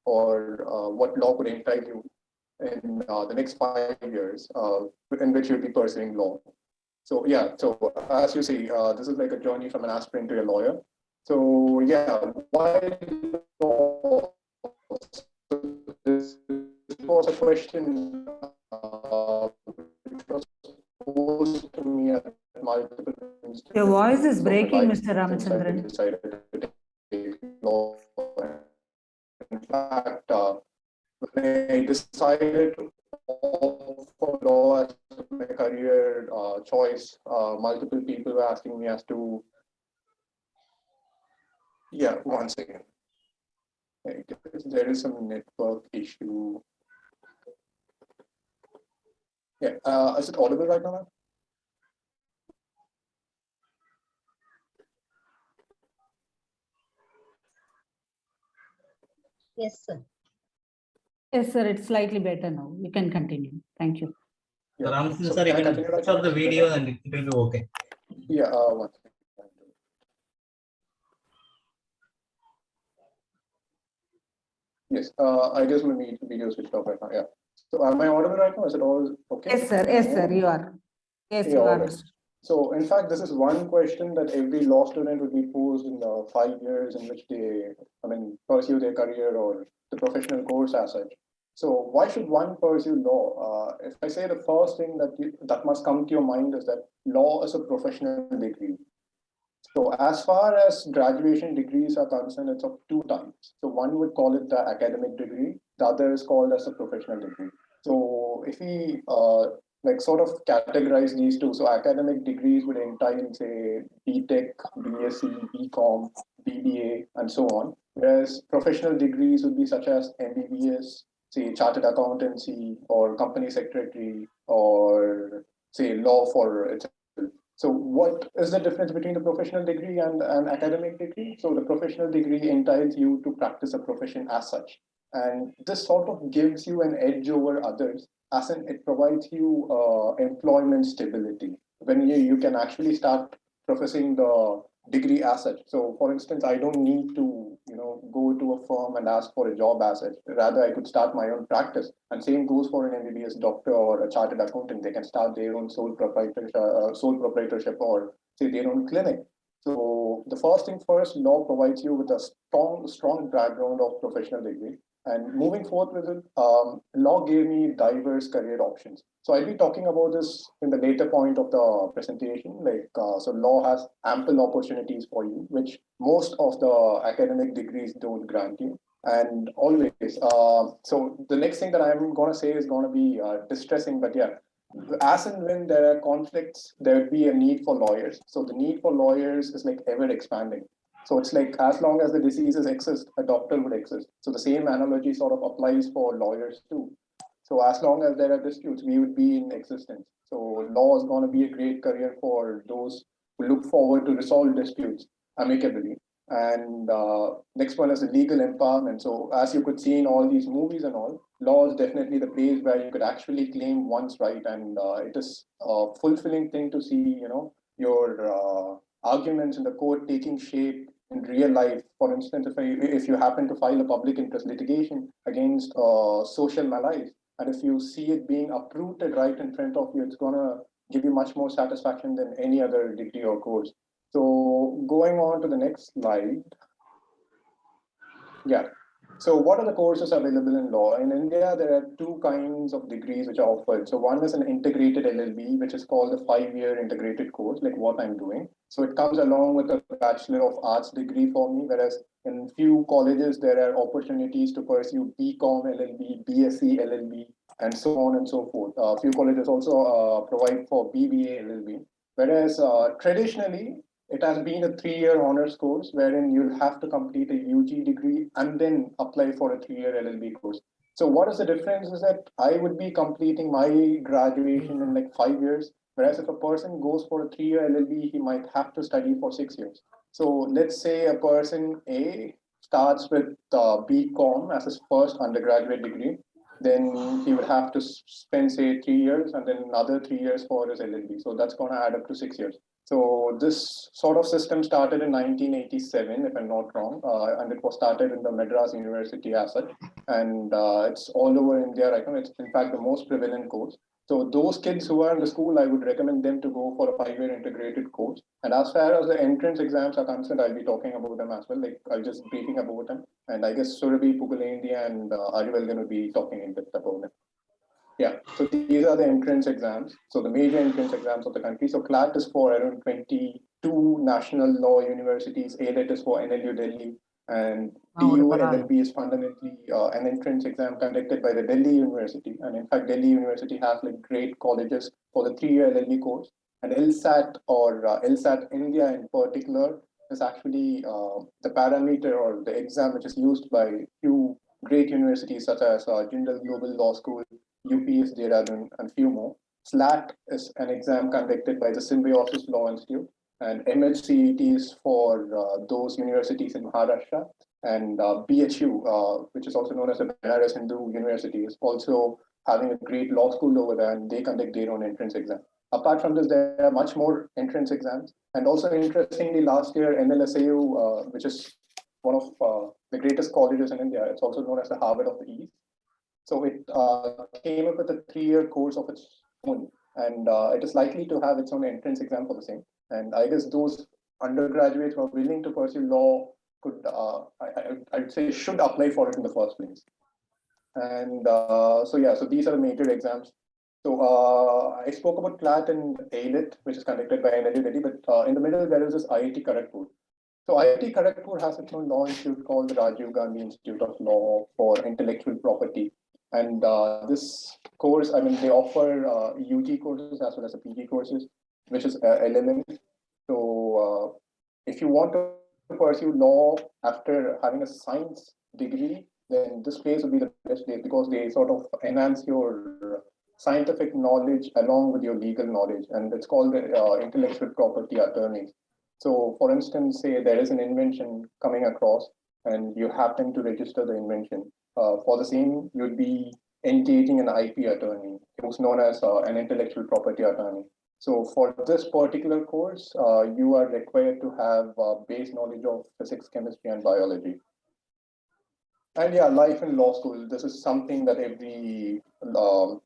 or what law could entitle you in the next 5 years in which you'll be pursuing law. So yeah, so as you see, this is like a journey from an aspirant to a lawyer. So yeah, why law? So this was a question which was posed to me at multiple Your voice is instances of my breaking, life Mr. since I Ramachandran. decided to take law. In fact, when I decided to opt for law as my career choice, multiple people were asking me as to, yeah, one second. I guess there is some network issue. Yeah, is it audible right now? Yes, sir. Yes, sir, it's slightly better now. You can continue. Thank you. Yeah. Ramachandran So sir, you can I can continue switch off the video and it will be okay. Yeah, one second. Yes, I guess my video switched off right now. Yeah. So am I audible right now? Is it all okay? Yes, sir. Yes, sir. You are. Yes, Yeah, you all are. right. So in fact, this is one question that every law student would be posed in the 5 years in which they, pursue their career or the professional course as such. So why should one pursue law? If I say the first thing that must come to your mind is that law is a professional degree. So as far as graduation degrees are concerned, it's of two types. So one would call it the academic degree, the other is called as a professional degree. So if we sort of categorize these two, so academic degrees would entail say BTech, BSc, BCom, BBA, and so on. Whereas professional degrees would be such as MBBS, say chartered accountancy, or company secretary, or say law for itself. So what is the difference between the professional degree and an academic degree? So the professional degree entails you to practice a profession as such. And this sort of gives you an edge over others, as in it provides you employment stability. When you can actually start professing the degree as such. So for instance, I don't need to, go to a firm and ask for a job as such. Rather, I could start my own practice. And same goes for an MBBS doctor or a chartered accountant. They can start their own sole proprietorship or say their own clinic. So the first thing first, law provides you with a strong background of professional degree. And moving forward with it, law gave me diverse career options. So I'll be talking about this in the later point of the presentation. So law has ample opportunities for you, which most of the academic degrees don't grant you. And always, so the next thing that I'm going to say is going to be distressing, but yeah, as and when there are conflicts, there will be a need for lawyers. So the need for lawyers is like ever expanding. So it's like as long as the diseases exist, a doctor would exist. So the same analogy sort of applies for lawyers too. So as long as there are disputes, we would be in existence. So law is going to be a great career for those who look forward to resolve disputes amicably. And next one is the legal empowerment. So as you could see in all these movies and all, law is definitely the place where you could actually claim one's right, and it is a fulfilling thing to see, your arguments in the court taking shape in real life. For instance, if you happen to file a public interest litigation against social malaise, and if you see it being uprooted right in front of you, it's gonna give you much more satisfaction than any other degree or course. So going on to the next slide. Yeah. So what are the courses available in law? In India, there are two kinds of degrees which are offered. So one is an integrated LLB, which is called the 5-year integrated course, like what I'm doing. So it comes along with a Bachelor of Arts degree for me, whereas in few colleges, there are opportunities to pursue BCom LLB, BSc LLB, and so on and so forth. A few colleges also provide for BBA LLB. Whereas traditionally, it has been a 3-year honors course wherein you'll have to complete a UG degree and then apply for a 3-year LLB course. So what is the difference is that I would be completing my graduation in like 5 years, whereas if a person goes for a 3-year LLB, he might have to study for 6 years. So let's say a person A starts with BCom as his first undergraduate degree, then he would have to spend say 3 years and then another 3 years for his LLB. So that's going to add up to 6 years. So this sort of system started in 1987, if I'm not wrong, and it was started in the Madras University as such. and it's all over India right now. It's in fact the most prevalent course. So those kids who are in the school, I would recommend them to go for a 5-year integrated course. And as far as the entrance exams are concerned, I'll be talking about them as well. Like I'll just briefing about them. And I guess Surabhi, Pugalindi, and Arival going to be talking in depth about them. Yeah, so these are the entrance exams. So the major entrance exams of the country. So CLAT is for around 22 national law universities. ALET is for NLU Delhi, and TU LLB is fundamentally an entrance exam conducted by the Delhi University. And in fact, Delhi University has like great colleges for the 3-year LLB course. And LSAT or LSAT India in particular is actually the parameter or the exam which is used by few great universities such as Jindal Global Law School, UPS Dehradun, and few more. SLAT is an exam conducted by the Symbiosis Law Institute, and MHCET is for those universities in Maharashtra, and BHU, which is also known as the Banaras Hindu University, is also having a great law school over there, and they conduct their own entrance exam. Apart from this, there are much more entrance exams, and also interestingly, last year NLSAU, which is one of the greatest colleges in India, it's also known as the Harvard of the East. So it came up with a 3-year course of its own, and it is likely to have its own entrance exam for the same. And I guess those undergraduates who are willing to pursue law could, I'd say, should apply for it in the first place. And so yeah, so these are the major exams. So I spoke about CLAT and ALET, which is conducted by NLU Delhi, but in the middle there is this IIT Kharagpur. So IIT Kharagpur has its own law institute called the Rajiv Gandhi Institute of Law for Intellectual Property. And this course, I mean, they offer UG courses as well as the PG courses, which is LLM. So if you want to pursue law after having a science degree, then this place would be the best place because they sort of enhance your scientific knowledge along with your legal knowledge. And it's called the intellectual property attorneys. So for instance, say there is an invention coming across and you happen to register the invention. For the same, you'd be engaging an IP attorney who's known as an intellectual property attorney. So for this particular course, you are required to have base knowledge of physics, chemistry, and biology. And yeah, life in law school, this is something that every law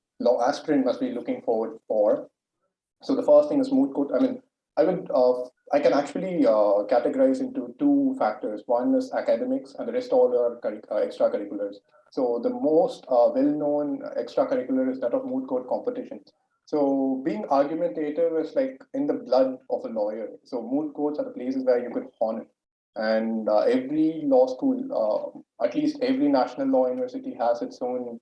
aspirant must be looking forward for. So the first thing is moot court. I mean, I can actually categorize into 2 factors. One is academics, and the rest all are extracurriculars. So the most well-known extracurricular is that of moot court competitions. So being argumentative is like in the blood of a lawyer. So moot courts are the places where you could hone it. And every law school, at least every national law university has its own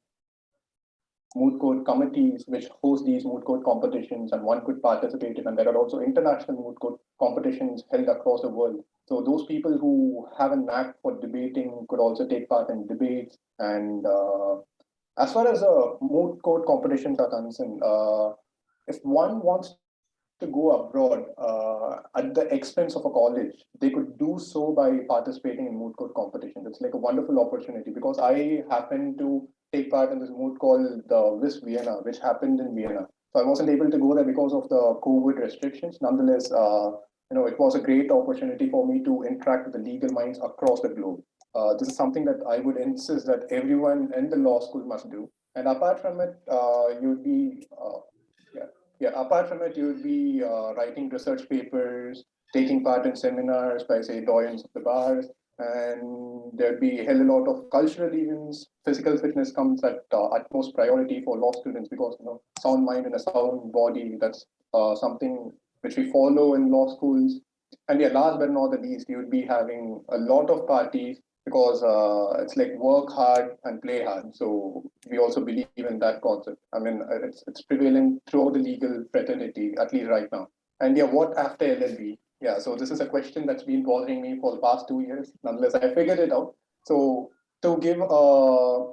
moot court committees which host these moot court competitions, and one could participate in. And there are also international moot court competitions held across the world. So those people who have a knack for debating could also take part in debates. And as far as moot court competitions are concerned, if one wants to go abroad at the expense of a college, they could do so by participating in moot court competitions. It's like a wonderful opportunity because I happen to take part in this moot called the WIS Vienna, which happened in Vienna. So I wasn't able to go there because of the COVID restrictions. Nonetheless, it was a great opportunity for me to interact with the legal minds across the globe. This is something that I would insist that everyone in the law school must do. And apart from it, you'd be apart from it, you would be writing research papers, taking part in seminars by, say, doyens of the bars, and there'd be a hell of a lot of cultural events. Physical fitness comes at utmost priority for law students because sound mind and a sound body, that's something which we follow in law schools. And yeah, last but not the least, you would be having a lot of parties because it's like work hard and play hard. So we also believe in that concept. I mean, it's prevalent throughout the legal fraternity, at least right now. And yeah, what after LLB? Yeah, so this is a question that's been bothering me for the past 2 years. Nonetheless, I figured it out. So to give a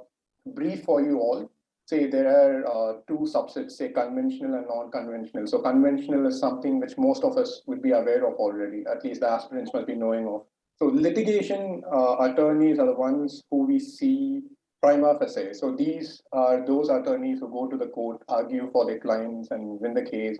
brief for you all, say there are 2 subsets, say conventional and non-conventional. So conventional is something which most of us would be aware of already, at least the aspirants must be knowing of. So litigation attorneys are the ones who we see prima facie. So these are those attorneys who go to the court, argue for their clients and win the case,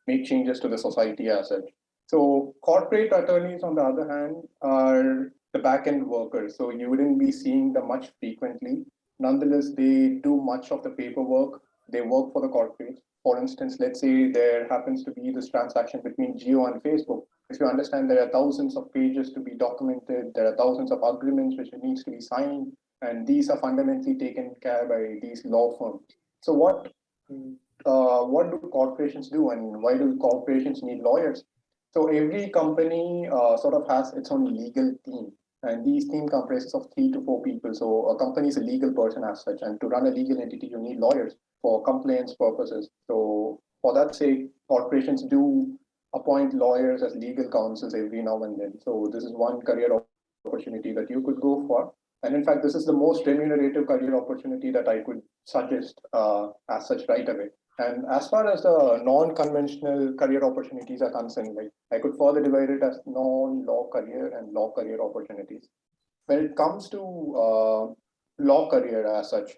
make changes to the society as such. So corporate attorneys, on the other hand, are the back-end workers. So you wouldn't be seeing them much frequently. nonetheless, they do much of the paperwork. They work for the corporates. For instance, let's say there happens to be this transaction between Geo and Facebook. If you understand, there are thousands of pages to be documented, there are thousands of agreements which needs to be signed, and these are fundamentally taken care by these law firms. So what do corporations do, and why do corporations need lawyers? So every company sort of has its own legal team, and these team comprises of 3 to 4 people. So a company is a legal person as such, and to run a legal entity, you need lawyers for compliance purposes. So for that sake, corporations do appoint lawyers as legal counsels every now and then. So this is one career opportunity that you could go for. And in fact, this is the most remunerative career opportunity that I could suggest as such right away. And as far as the non-conventional career opportunities are concerned, like I could further divide it as non-law career and law career opportunities. When it comes to law career as such,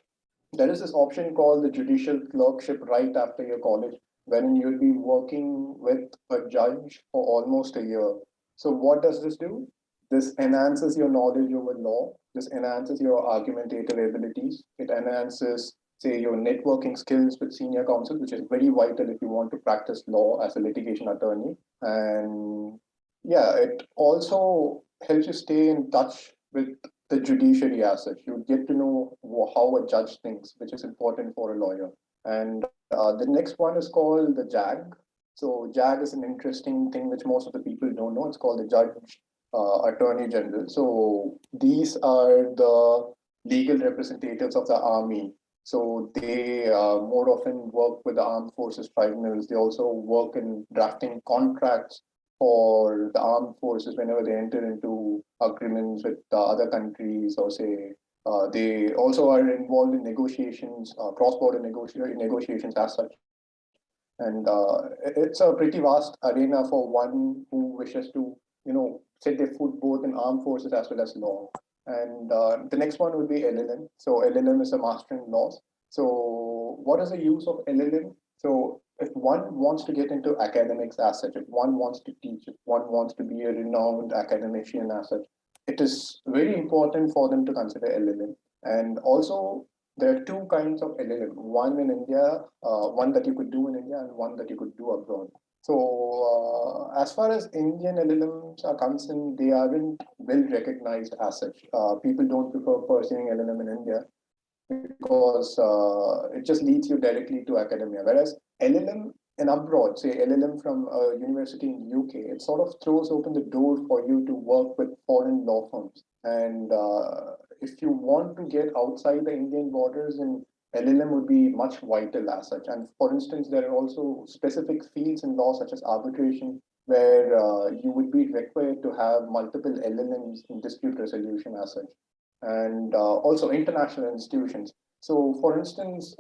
there is this option called the judicial clerkship right after your college, wherein you'll be working with a judge for almost a year. So what does this do? This enhances your knowledge over law. This enhances your argumentative abilities. It enhances, say, your networking skills with senior counsel, which is very vital if you want to practice law as a litigation attorney. And yeah, it also helps you stay in touch with the judiciary as such. You get to know how a judge thinks, which is important for a lawyer. And the next one is called the JAG. So JAG is an interesting thing which most of the people don't know. It's called the Judge Attorney General. So these are the legal representatives of the army. So they more often work with the armed forces tribunals. They also work in drafting contracts for the armed forces whenever they enter into agreements with other countries, or say they also are involved in negotiations, cross-border negotiations as such. And it's a pretty vast arena for one who wishes to, set their foot both in armed forces as well as law. And the next one would be LLM. So LLM is a master in laws. So what is the use of LLM? So if one wants to get into academics as such, if one wants to teach, if one wants to be a renowned academician as such, it is very important for them to consider LLM. And also, there are 2 kinds of LLM. One in India, one that you could do in India, and one that you could do abroad. So, as far as Indian LLMs are concerned, they aren't well recognized as such. People don't prefer pursuing LLM in India because it just leads you directly to academia. Whereas LLM in abroad, say LLM from a university in UK, it sort of throws open the door for you to work with foreign law firms. And if you want to get outside the Indian borders, then LLM would be much vital as such. And for instance, there are also specific fields in law such as arbitration, where you would be required to have multiple LLMs in dispute resolution as such. And also international institutions. So for instance,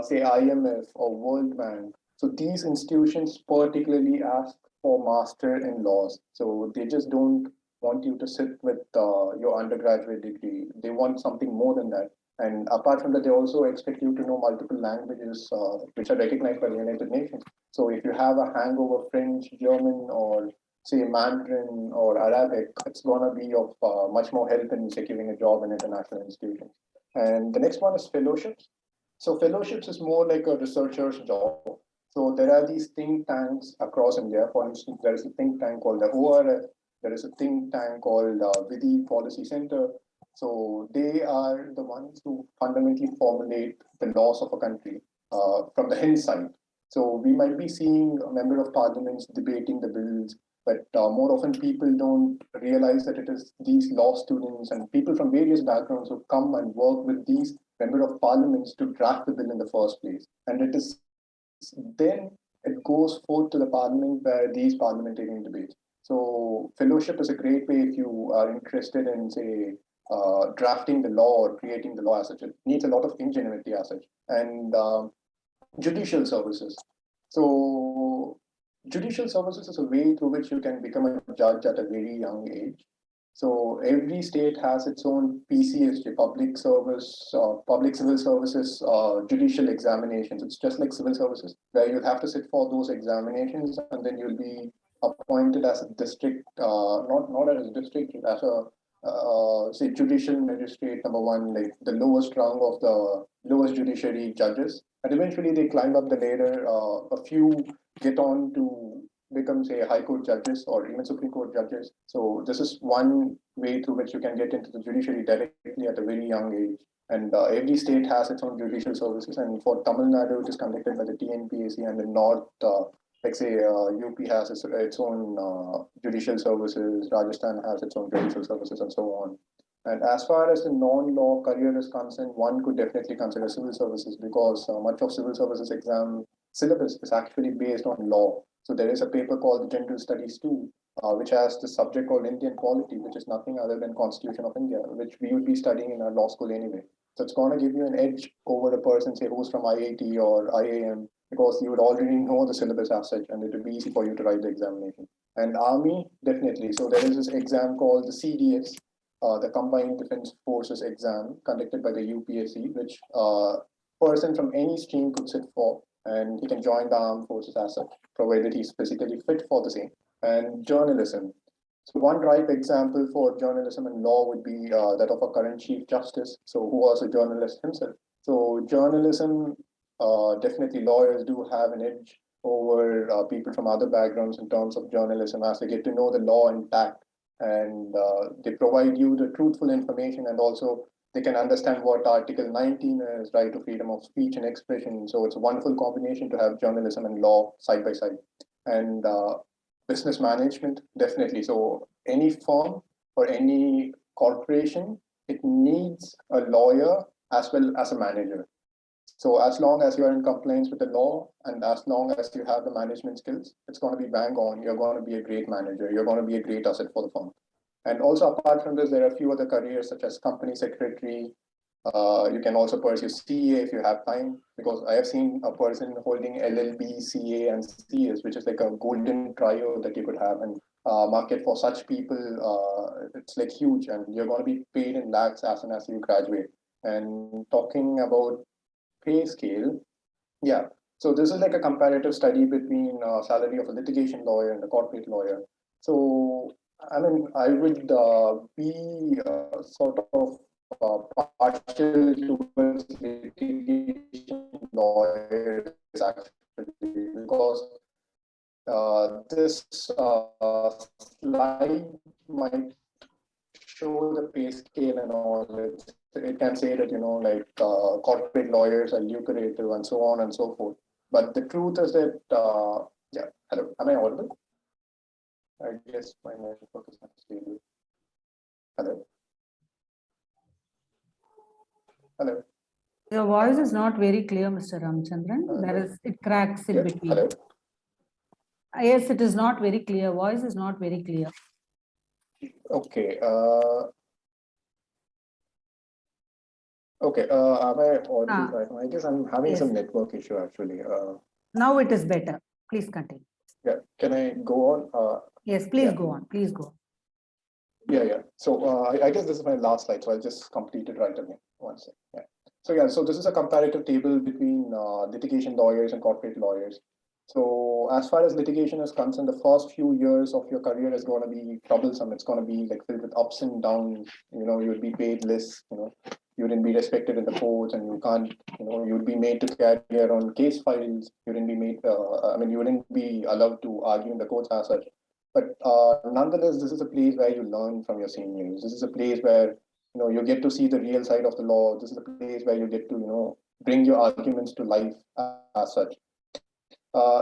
say IMF or World Bank, so these institutions particularly ask for master in laws. So they just don't want you to sit with your undergraduate degree. They want something more than that. And apart from that, they also expect you to know multiple languages which are recognized by the United Nations. So if you have a hangover French, German, or say Mandarin or Arabic, it's going to be of much more help in securing a job in international institutions. And the next one is fellowships. So fellowships is more like a researcher's job. So there are these think tanks across India. For instance, there is a think tank called the ORF. There is a think tank called Vidhi Policy Center. So they are the ones who fundamentally formulate the laws of a country from the Hind side. So we might be seeing a member of parliaments debating the bills, but more often people don't realize that it is these law students and people from various backgrounds who come and work with these member of parliaments to draft the bill in the first place. And it is then it goes forth to the parliament where these parliamentarian debates. So fellowship is a great way if you are interested in, say, drafting the law or creating the law as such. It needs a lot of ingenuity as such. And judicial services. So judicial services is a way through which you can become a judge at a very young age. So every state has its own PCSJ, public civil services, judicial examinations. It's just like civil services, where you'll have to sit for those examinations, and then you'll be appointed as a district, not as a district, as a say judicial magistrate number one, like the lowest rung of the lowest judiciary judges, and eventually they climb up the ladder. A few get on to become, say, high court judges or even Supreme Court judges. So this is one way through which you can get into the judiciary directly at a very young age. And every state has its own judicial services. And for Tamil Nadu, it is conducted by the TNPAC, and the North, like say, UP has its own judicial services, Rajasthan has its own judicial services, and so on. And as far as the non-law career is concerned, one could definitely consider civil services because much of civil services exam syllabus is actually based on law. So there is a paper called the General Studies 2, which has the subject called Indian polity, which is nothing other than Constitution of India, which we would be studying in our law school anyway. So it's going to give you an edge over a person, say, who's from IIT or IIM, because you would already know the syllabus as such, and it would be easy for you to write the examination. And Army, definitely. So there is this exam called the CDS, the Combined Defense Forces exam conducted by the UPSC, which person from any stream could sit for, and he can join the armed forces as such, provided he's physically fit for the same. And journalism. So one ripe example for journalism and law would be that of a current Chief Justice, so who was a journalist himself. So journalism, definitely lawyers do have an edge over people from other backgrounds in terms of journalism as they get to know the law intact, and they provide you the truthful information, and also they can understand what Article 19 is, right to freedom of speech and expression. So it's a wonderful combination to have journalism and law side by side. And business management, definitely. So any firm or any corporation, it needs a lawyer as well as a manager. So as long as you're in compliance with the law and as long as you have the management skills, it's going to be bang on. You're going to be a great manager. You're going to be a great asset for the firm. And also apart from this, there are a few other careers such as company secretary. You can also pursue CA if you have time, because I have seen a person holding LLB, CA, and CS, which is like a golden trio that you could have. And market for such people, it's like huge, and you're going to be paid in lakhs as soon as you graduate. And talking about pay scale, yeah. So this is like a comparative study between salary of a litigation lawyer and a corporate lawyer. So I mean, I would be sort of partial towards litigation lawyers actually, because this slide might show the pay scale and all. It can say that, like corporate lawyers are lucrative and so on and so forth. But the truth is that, yeah, hello, am I audible? I guess my network is not stable. Hello? Hello? Your voice is not very clear, Mr. Ramchandran. It cracks in Yeah, between. hello? Yes, it is not very clear. Voice is not very clear. Okay. Okay. Am I audible right now? I guess I'm having Yes. some network issue actually. Now it is better. Please continue. Yeah. Can I go on? Yes, please Yeah. go on. Please go on. Yeah. So I guess this is my last slide, so I'll just complete it right again. One second. Yeah. So yeah, so this is a comparative table between litigation lawyers and corporate lawyers. So as far as litigation is concerned, the first few years of your career is going to be troublesome. It's going to be like filled with ups and downs. You would be paid less. You wouldn't be respected in the courts, and you can't. You would be made to carry around case files. You wouldn't be made. You wouldn't be allowed to argue in the courts as such. But nonetheless, this is a place where you learn from your seniors. This is a place where you get to see the real side of the law. This is a place where you get to bring your arguments to life as such.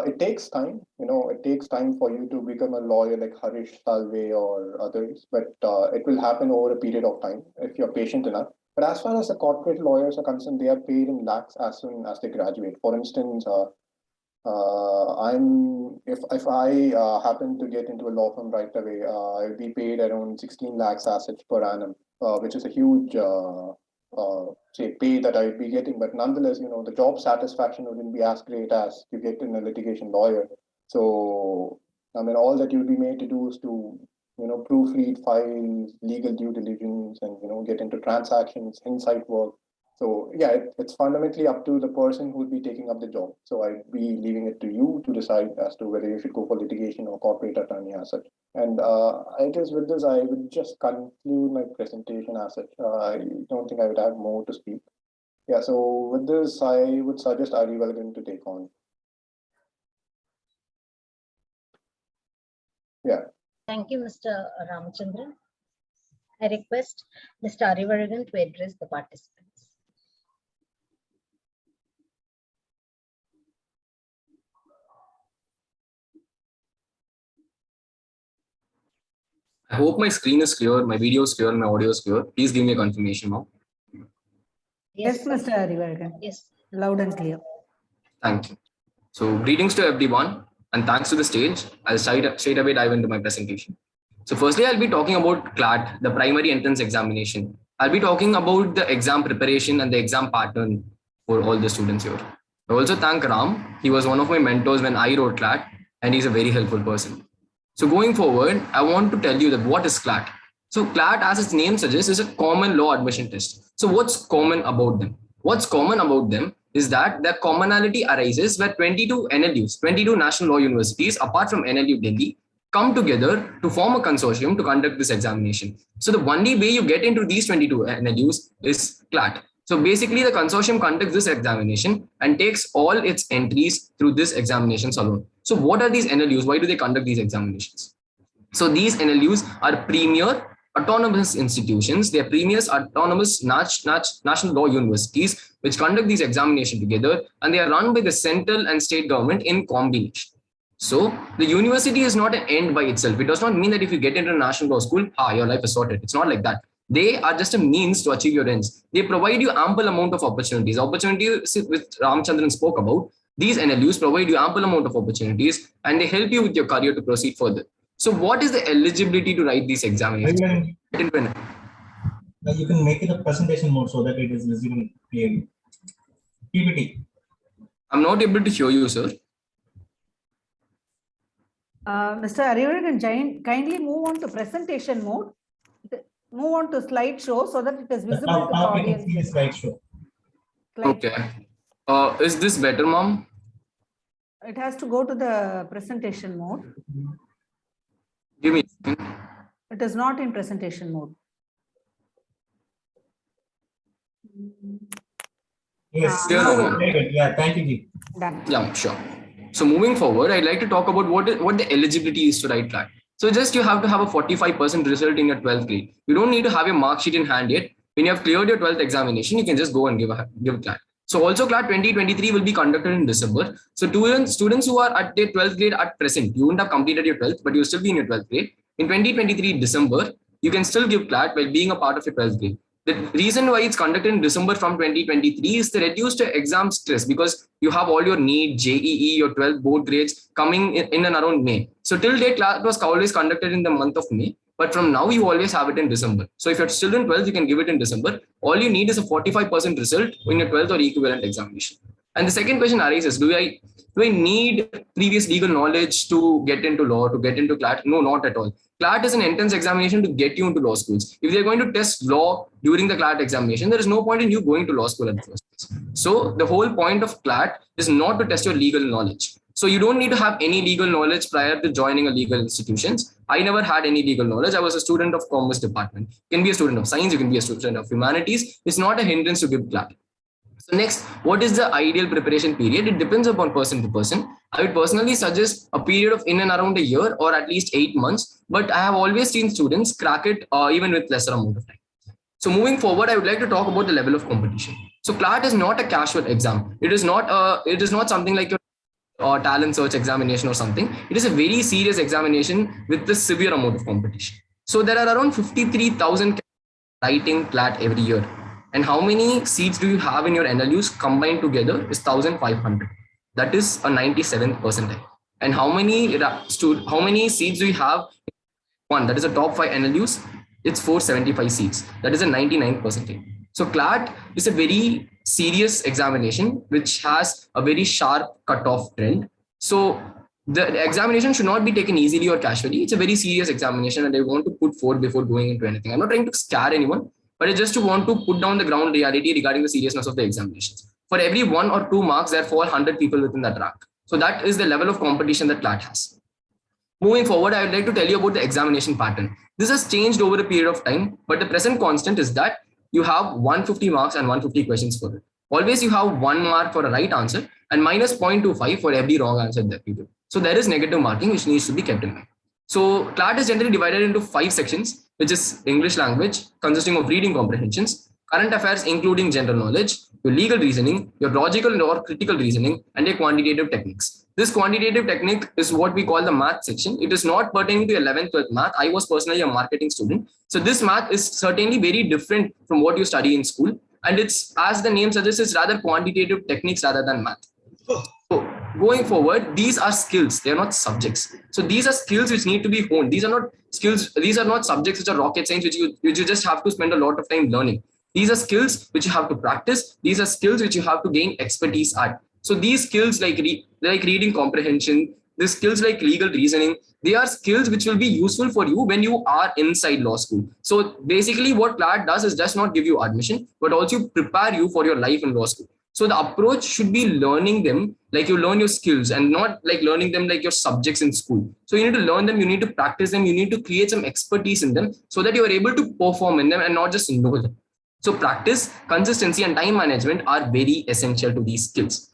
It takes time. It takes time for you to become a lawyer like Harish Salve or others, but it will happen over a period of time if you're patient enough. But as far as the corporate lawyers are concerned, they are paid in lakhs as soon as they graduate. For instance, if I happen to get into a law firm right away, I'll be paid around 16 lakhs assets per annum, which is a huge say pay that I'd be getting. But nonetheless, the job satisfaction wouldn't be as great as you get in a litigation lawyer. So all that you'll be made to do is to proofread files, legal due diligence, and get into transactions, insight work. So yeah, it's fundamentally up to the person who will be taking up the job. So I'd be leaving it to you to decide as to whether you should go for litigation or corporate attorney as such. And I guess with this, I would just conclude my presentation as such. I don't think I would have more to speak. Yeah, so with this, I would suggest Ari Velgan to take on. Yeah. Thank you, Mr. Ramachandran. I request Mr. Arivaragan to address the participants. I hope my screen is clear, my video is clear, my audio is clear. Please give me a confirmation now. Yes, sir. Mr. Arivaragan, Yes. loud and clear. Thank you. So greetings to everyone and thanks to the stage. I'll straight away dive into my presentation. So firstly, I'll be talking about CLAT, the primary entrance examination. I'll be talking about the exam preparation and the exam pattern for all the students here. I also thank Ram. He was one of my mentors when I wrote CLAT and he's a very helpful person. So going forward, I want to tell you that what is CLAT. So CLAT, as its name suggests, is a common law admission test. So what's common about them? What's common about them is that the commonality arises where 22 NLUs, 22 National Law Universities, apart from NLU Delhi, come together to form a consortium to conduct this examination. So the only way you get into these 22 NLUs is CLAT. So basically the consortium conducts this examination and takes all its entries through this examinations alone. So what are these NLUs? Why do they conduct these examinations? So these NLUs are premier autonomous institutions. They are premier autonomous national law universities which conduct these examinations together, and they are run by the central and state government in combination. So the university is not an end by itself. It does not mean that if you get into a national law school, your life is sorted. It's not like that. They are just a means to achieve your ends. They provide you ample amount of opportunities. Opportunities which Ramachandran spoke about. These NLUs provide you ample amount of opportunities and they help you with your career to proceed further. So what is the eligibility to write these examinations? You can make it a presentation mode so that it is visible clearly. PPT. I'm not able to hear you, sir. Mr. Arivaragan, kindly move on to presentation mode. Move on to slideshow so that it is visible to the Now we can see the audience. slideshow. Okay. Is this better, ma'am? It has to go to the presentation mode. Give me a second. It is not in presentation mode. Yes. Yeah, Very good. Yeah, thank you, Ji. Done. Yeah, sure. So moving forward, I'd like to talk about what the eligibility is to write CLAT. So just you have to have a 45% result in your 12th grade. You don't need to have a mark sheet in hand yet. When you have cleared your 12th examination, you can just go and give CLAT. So also CLAT 2023 will be conducted in December. So students who are at their 12th grade at present, you wouldn't have completed your 12th, but you'll still be in your 12th grade. In 2023 December, you can still give CLAT while being a part of your 12th grade. The reason why it's conducted in December from 2023 is the reduced exam stress because you have all your NEET, JEE, your 12 board grades coming in and around May. So till date, CLAT was always conducted in the month of May, but from now you always have it in December. So if you're still in 12th, you can give it in December. All you need is a 45% result in your 12th or equivalent examination. And the second question arises, do I need previous legal knowledge to get into law, to get into CLAT? No, not at all. CLAT is an entrance examination to get you into law schools. If they're going to test law during the CLAT examination, there is no point in you going to law school at the first place. So the whole point of CLAT is not to test your legal knowledge. So you don't need to have any legal knowledge prior to joining a legal institutions. I never had any legal knowledge. I was a student of commerce department. You can be a student of science. You can be a student of humanities. It's not a hindrance to give CLAT. So next, what is the ideal preparation period? It depends upon person to person. I would personally suggest a period of in and around a year or at least 8 months. But I have always seen students crack it even with lesser amount of time. So moving forward, I would like to talk about the level of competition. So CLAT is not a casual exam. It is not something like your talent search examination or something. It is a very serious examination with a severe amount of competition. So there are around 53,000 writing CLAT every year. And how many seats do you have in your NLUs combined together is 1,500. That is a 97th percentile. And how many seats do you have? One, that is a top 5 NLUs. It's 475 seats. That is a 99th percentile. So CLAT is a very serious examination which has a very sharp cutoff trend. So the examination should not be taken easily or casually. It's a very serious examination and I want to put forward before going into anything. I'm not trying to scare anyone. but I just want to put down the ground reality regarding the seriousness of the examinations. For every 1 or 2 marks, there fall 100 people within that rank. So that is the level of competition that CLAT has. Moving forward, I would like to tell you about the examination pattern. This has changed over a period of time, but the present constant is that you have 150 marks and 150 questions for it. Always you have 1 mark for a right answer and minus 0.25 for every wrong answer that you do. So there is negative marking which needs to be kept in mind. So CLAT is generally divided into 5 sections, which is English language, consisting of reading comprehensions, current affairs including general knowledge, your legal reasoning, your logical or critical reasoning, and your quantitative techniques. This quantitative technique is what we call the math section. It is not pertaining to 11th, 12th math. I was personally a marketing student. So this math is certainly very different from what you study in school. And it's, as the name suggests, it's rather quantitative techniques rather than math. So going forward, these are skills. They are not subjects. So these are skills which need to be honed. These are not skills. These are not subjects which are rocket science, which you just have to spend a lot of time learning. These are skills which you have to practice. These are skills which you have to gain expertise at. So these skills like reading comprehension, these skills like legal reasoning, they are skills which will be useful for you when you are inside law school. So basically what CLAT does is just not give you admission, but also prepare you for your life in law school. So the approach should be learning them like you learn your skills and not like learning them like your subjects in school. So you need to learn them, you need to practice them, you need to create some expertise in them so that you are able to perform in them and not just know them. So practice, consistency, and time management are very essential to these skills.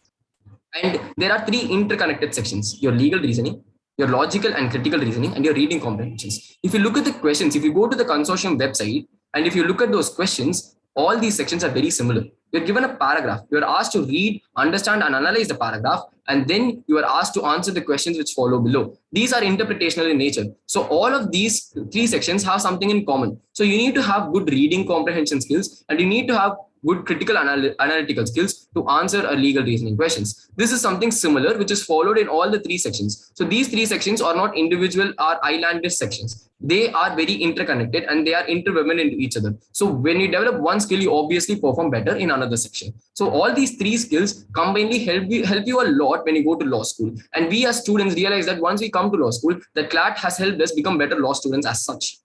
And there are 3 interconnected sections: your legal reasoning, your logical and critical reasoning, and your reading comprehensions. If you look at the questions, if you go to the consortium website, and if you look at those questions, all these sections are very similar. You're given a paragraph. You're asked to read, understand, and analyze the paragraph, and then you are asked to answer the questions which follow below. These are interpretational in nature. So all of these 3 sections have something in common. So you need to have good reading comprehension skills, and you need to have good critical analytical skills to answer a legal reasoning questions. This is something similar which is followed in all the 3 sections. So these 3 sections are not individual or islandish sections. They are very interconnected and they are interwoven into each other. So when you develop one skill, you obviously perform better in another section. So all these 3 skills combinedly help you a lot when you go to law school. And we as students realize that once we come to law school, that CLAT has helped us become better law students as such.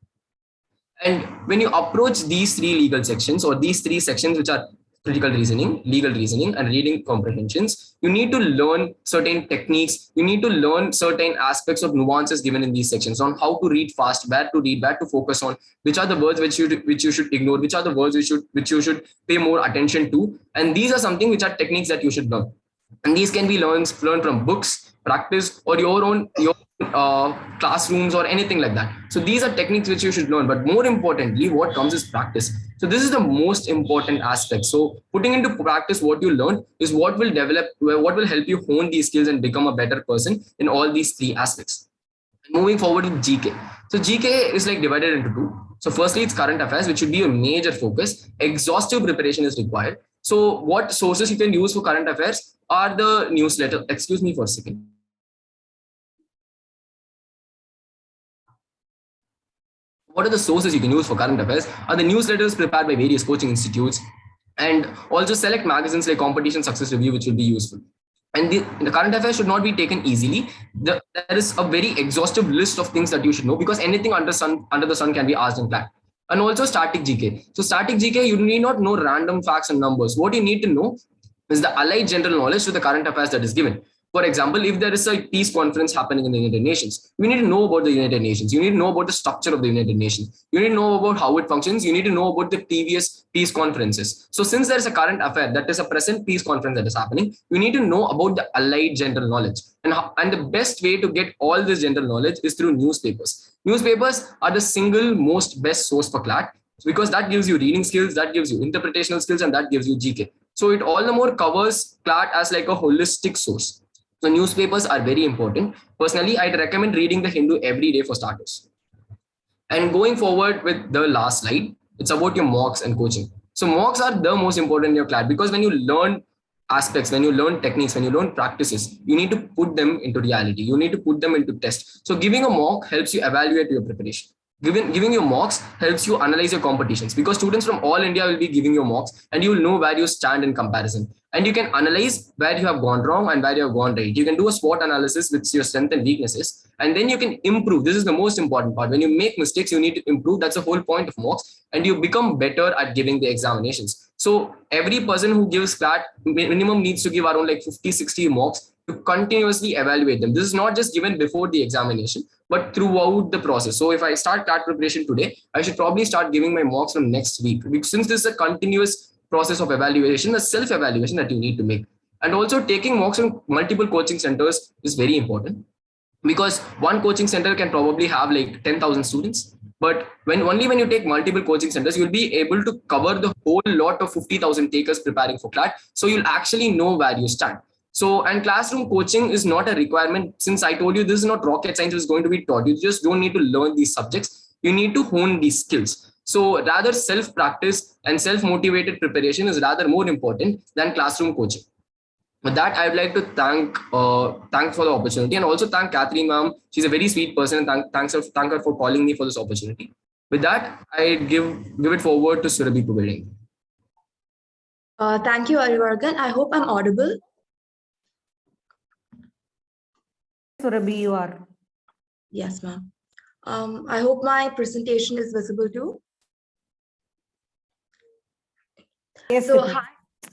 And when you approach these 3 legal sections or these 3 sections, which are critical reasoning, legal reasoning, and reading comprehensions, you need to learn certain techniques. You need to learn certain aspects of nuances given in these sections on how to read fast, where to read, where to focus on, which are the words which you should ignore, which are the words which you should pay more attention to. And these are something which are techniques that you should learn. And these can be learned from books, practice, or your classrooms or anything like that. So these are techniques which you should learn, but more importantly, what comes is practice. So this is the most important aspect. So putting into practice what you learn is what will help you hone these skills and become a better person in all these 3 aspects. Moving forward with GK. So GK is like divided into 2. So firstly, it's current affairs, which should be a major focus. Exhaustive preparation is required. So what sources you can use for current affairs are the newsletter. Excuse me for a second. What are the sources you can use for current affairs? Are the newsletters prepared by various coaching institutes, and also select magazines like Competition Success Review, which will be useful. And the current affairs should not be taken easily. There is a very exhaustive list of things that you should know, because anything under the sun can be asked in CLAT. And also static GK. So static GK, you need not know random facts and numbers. What you need to know is the allied general knowledge to the current affairs that is given. For example, if there is a peace conference happening in the United Nations, you need to know about the United Nations. You need to know about the structure of the United Nations. You need to know about how it functions. You need to know about the previous peace conferences. So since there is a current affair, that is a present peace conference that is happening, you need to know about the allied general knowledge. And the best way to get all this general knowledge is through newspapers. Newspapers are the single most best source for CLAT, because that gives you reading skills, that gives you interpretational skills, and that gives you GK. So it all the more covers CLAT as like a holistic source. So newspapers are very important. Personally, I'd recommend reading the Hindu every day for starters. And going forward with the last slide, it's about your mocks and coaching. So mocks are the most important in your CLAT, because when you learn aspects, when you learn techniques, when you learn practices, you need to put them into reality. You need to put them into test. So giving a mock helps you evaluate your preparation. Giving you mocks helps you analyze your competitions, because students from all India will be giving you mocks, and you will know where you stand in comparison. And you can analyze where you have gone wrong and where you have gone right. You can do a SWOT analysis with your strengths and weaknesses, and then you can improve. This is the most important part. When you make mistakes, you need to improve. That's the whole point of mocks, and you become better at giving the examinations. So every person who gives CLAT minimum needs to give around like 50-60 mocks to continuously evaluate them. This is not just given before the examination, but throughout the process. So if I start CLAT preparation today, I should probably start giving my mocks from next week, because since this is a continuous process of evaluation, a self-evaluation that you need to make. And also taking mocks from multiple coaching centers is very important, because one coaching center can probably have like 10,000 students. But when you take multiple coaching centers, you'll be able to cover the whole lot of 50,000 takers preparing for CLAT. So you'll actually know where you stand. So, and classroom coaching is not a requirement. Since I told you this is not rocket science is going to be taught, you just don't need to learn these subjects. You need to hone these skills. So rather self-practice and self-motivated preparation is rather more important than classroom coaching. With that, I would like to thank for the opportunity, and also thank Catherine ma'am. She's a very sweet person, and thank her for calling me for this opportunity. With that, I give it forward to Surabhi Puvedi. Thank you, Arivargan. I hope I'm audible. Surabhi, you are. Yes, ma'am. I hope my presentation is visible too. Yes, So, it is.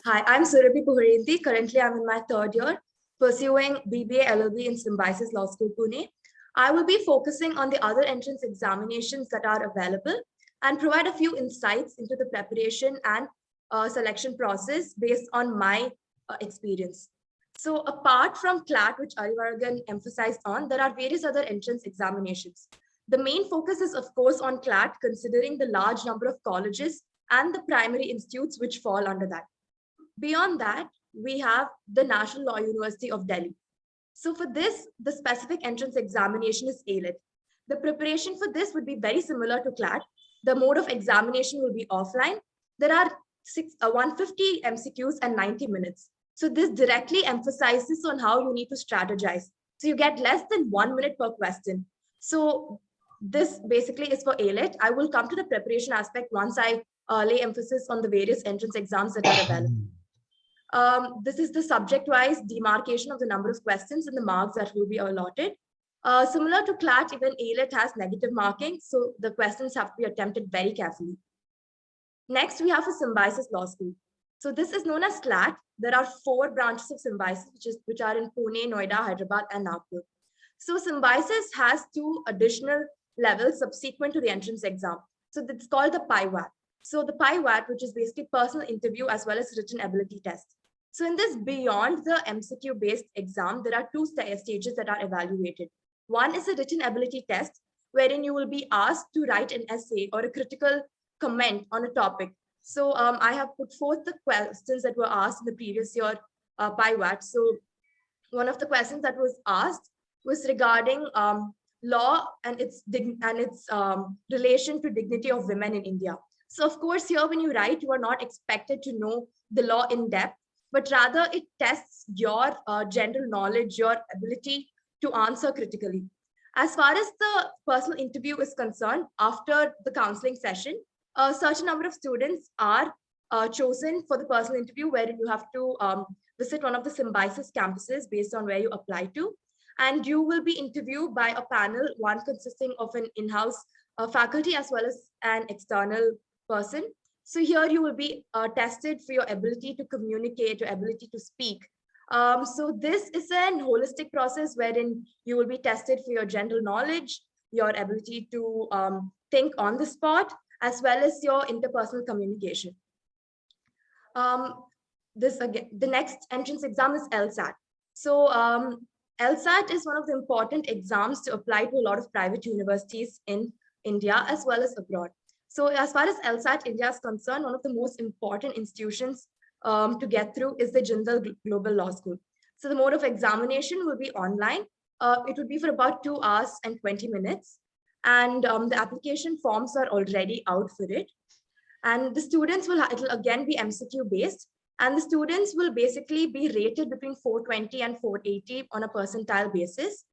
hi, I'm Surabhi Puharinti. Currently, I'm in my third year pursuing BBA LLB in Symbiosis Law School, Pune. I will be focusing on the other entrance examinations that are available and provide a few insights into the preparation and selection process based on my experience. So apart from CLAT, which Arivargan emphasized on, there are various other entrance examinations. The main focus is, of course, on CLAT, considering the large number of colleges and the primary institutes which fall under that. Beyond that, we have the National Law University of Delhi. So for this, the specific entrance examination is AILET. The preparation for this would be very similar to CLAT. The mode of examination will be offline. There are 150 MCQs and 90 minutes. So this directly emphasizes on how you need to strategize. So you get less than 1 minute per question. So this basically is for AILET. I will come to the preparation aspect once I lay emphasis on the various entrance exams that are available. This is the subject-wise demarcation of the number of questions and the marks that will be allotted. Similar to CLAT, even AILET has negative marking, so the questions have to be attempted very carefully. Next, we have a Symbiosis Law School. So this is known as CLAT. There are 4 branches of Symbiosis, which are in Pune, Noida, Hyderabad, and Nagpur. So Symbiosis has 2 additional levels subsequent to the entrance exam. So it's called the PIWAT. So the PIWAT, which is basically personal interview as well as written ability test. So in this, beyond the MCQ-based exam, there are 2 stages that are evaluated. One is a written ability test, wherein you will be asked to write an essay or a critical comment on a topic. So I have put forth the questions that were asked in the previous year PIWAT. So one of the questions that was asked was regarding law and its relation to dignity of women in India. So of course, here when you write, you are not expected to know the law in depth, but rather it tests your general knowledge, your ability to answer critically. As far as the personal interview is concerned, after the counseling session, a certain number of students are chosen for the personal interview, wherein you have to visit one of the Symbiosis campuses based on where you apply to. And you will be interviewed by a panel, one consisting of an in-house faculty as well as an external person. So here you will be tested for your ability to communicate, your ability to speak. So this is a holistic process wherein you will be tested for your general knowledge, your ability to think on the spot, as well as your interpersonal communication. The next entrance exam is LSAT. So LSAT is one of the important exams to apply to a lot of private universities in India as well as abroad. So as far as LSAT India is concerned, one of the most important institutions to get through is the Jindal Global Law School. So the mode of examination will be online. It would be for about 2 hours and 20 minutes. And the application forms are already out for it. And the students it'll again be MCQ based. And the students will basically be rated between 420 and 480 on a percentile basis.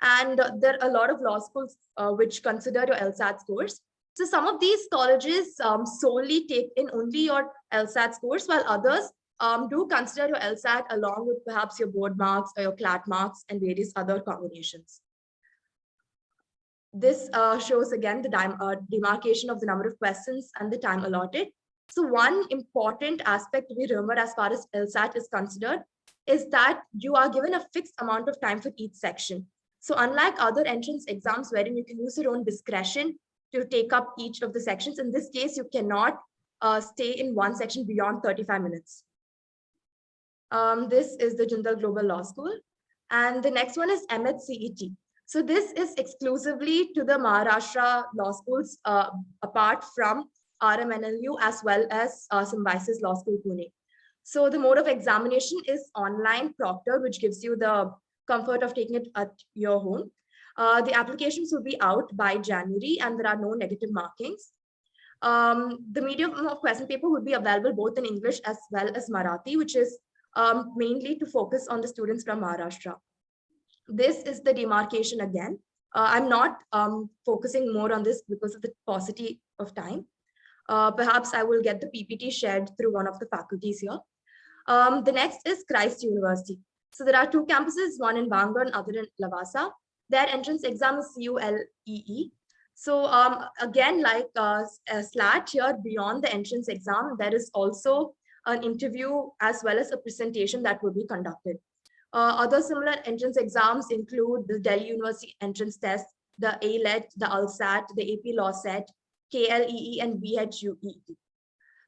And there are a lot of law schools which consider your LSAT scores. So some of these colleges solely take in only your LSAT scores, while others do consider your LSAT along with perhaps your board marks or your CLAT marks and various other combinations. This shows again the demarcation of the number of questions and the time allotted. So one important aspect to be remembered as far as LSAT is considered is that you are given a fixed amount of time for each section. So unlike other entrance exams wherein you can use your own discretion to take up each of the sections, in this case, you cannot stay in one section beyond 35 minutes. This is the Jindal Global Law School. And the next one is MHCET. So this is exclusively to the Maharashtra law schools, apart from RMNLU as well as Symbiosis Law School, Pune. So the mode of examination is online proctor, which gives you the comfort of taking it at your home. The applications will be out by January and there are no negative markings. The medium of question paper would be available both in English as well as Marathi, which is mainly to focus on the students from Maharashtra. This is the demarcation again. I'm not focusing more on this because of the paucity of time. Perhaps I will get the PPT shared through one of the faculties here. The next is Christ University. So there are two campuses, one in Bangalore and other in Lavasa. Their entrance exam is CULEE. So again, like SLAT here, beyond the entrance exam, there is also an interview as well as a presentation that will be conducted. Other similar entrance exams include the Delhi University entrance test, the ALET, the LSAT, the AP Law Set, KLEE, and BHUET.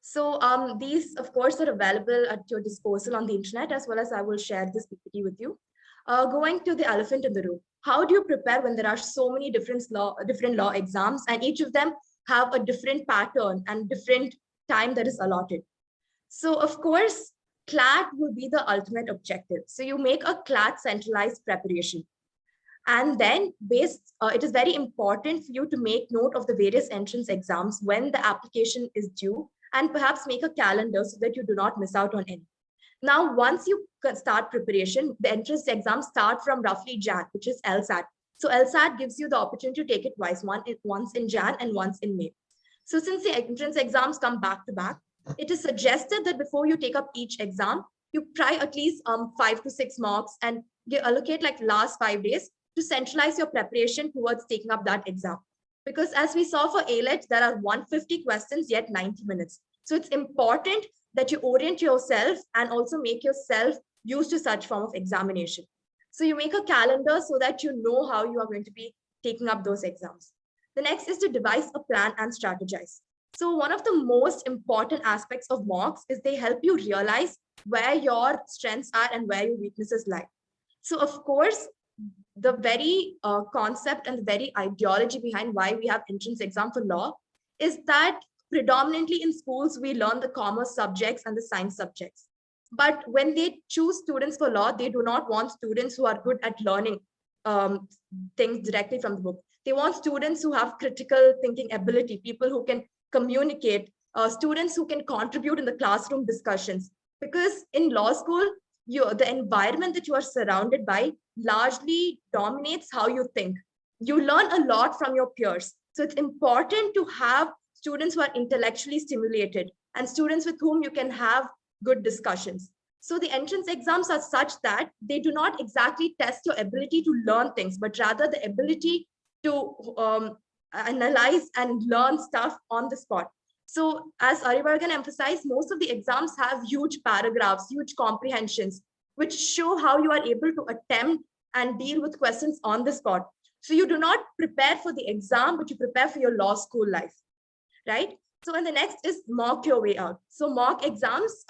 So these, of course, are available at your disposal on the internet, as well as I will share this PPT with you. Going to the elephant in the room, how do you prepare when there are so many different law exams and each of them have a different pattern and different time that is allotted? So of course, CLAT will be the ultimate objective. So you make a CLAT centralized preparation. And then it is very important for you to make note of the various entrance exams when the application is due and perhaps make a calendar so that you do not miss out on any. Now, once you start preparation, the entrance exams start from roughly Jan, which is LSAT. So LSAT gives you the opportunity to take it twice, once in Jan and once in May. So since the entrance exams come back to back, it is suggested that before you take up each exam, you try at least 5 to 6 marks and allocate like last 5 days to centralize your preparation towards taking up that exam. Because as we saw for ALET, there are 150 questions, yet 90 minutes. So it's important that you orient yourself and also make yourself used to such form of examination. So you make a calendar so that you know how you are going to be taking up those exams. The next is to devise a plan and strategize. So one of the most important aspects of mocks is they help you realize where your strengths are and where your weaknesses lie. So of course, the very concept and the very ideology behind why we have entrance exam for law is that predominantly in schools, we learn the commerce subjects and the science subjects. But when they choose students for law, they do not want students who are good at learning things directly from the book. They want students who have critical thinking ability, people who can communicate, students who can contribute in the classroom discussions. Because in law school, the environment that you are surrounded by largely dominates how you think. You learn a lot from your peers. So it's important to have students who are intellectually stimulated and students with whom you can have good discussions. So the entrance exams are such that they do not exactly test your ability to learn things, but rather the ability to analyze and learn stuff on the spot. So as Arivargan emphasized, most of the exams have huge paragraphs, huge comprehensions, which show how you are able to attempt and deal with questions on the spot. So you do not prepare for the exam, but you prepare for your law school life, right? So and the next is mock your way out. So mock exams,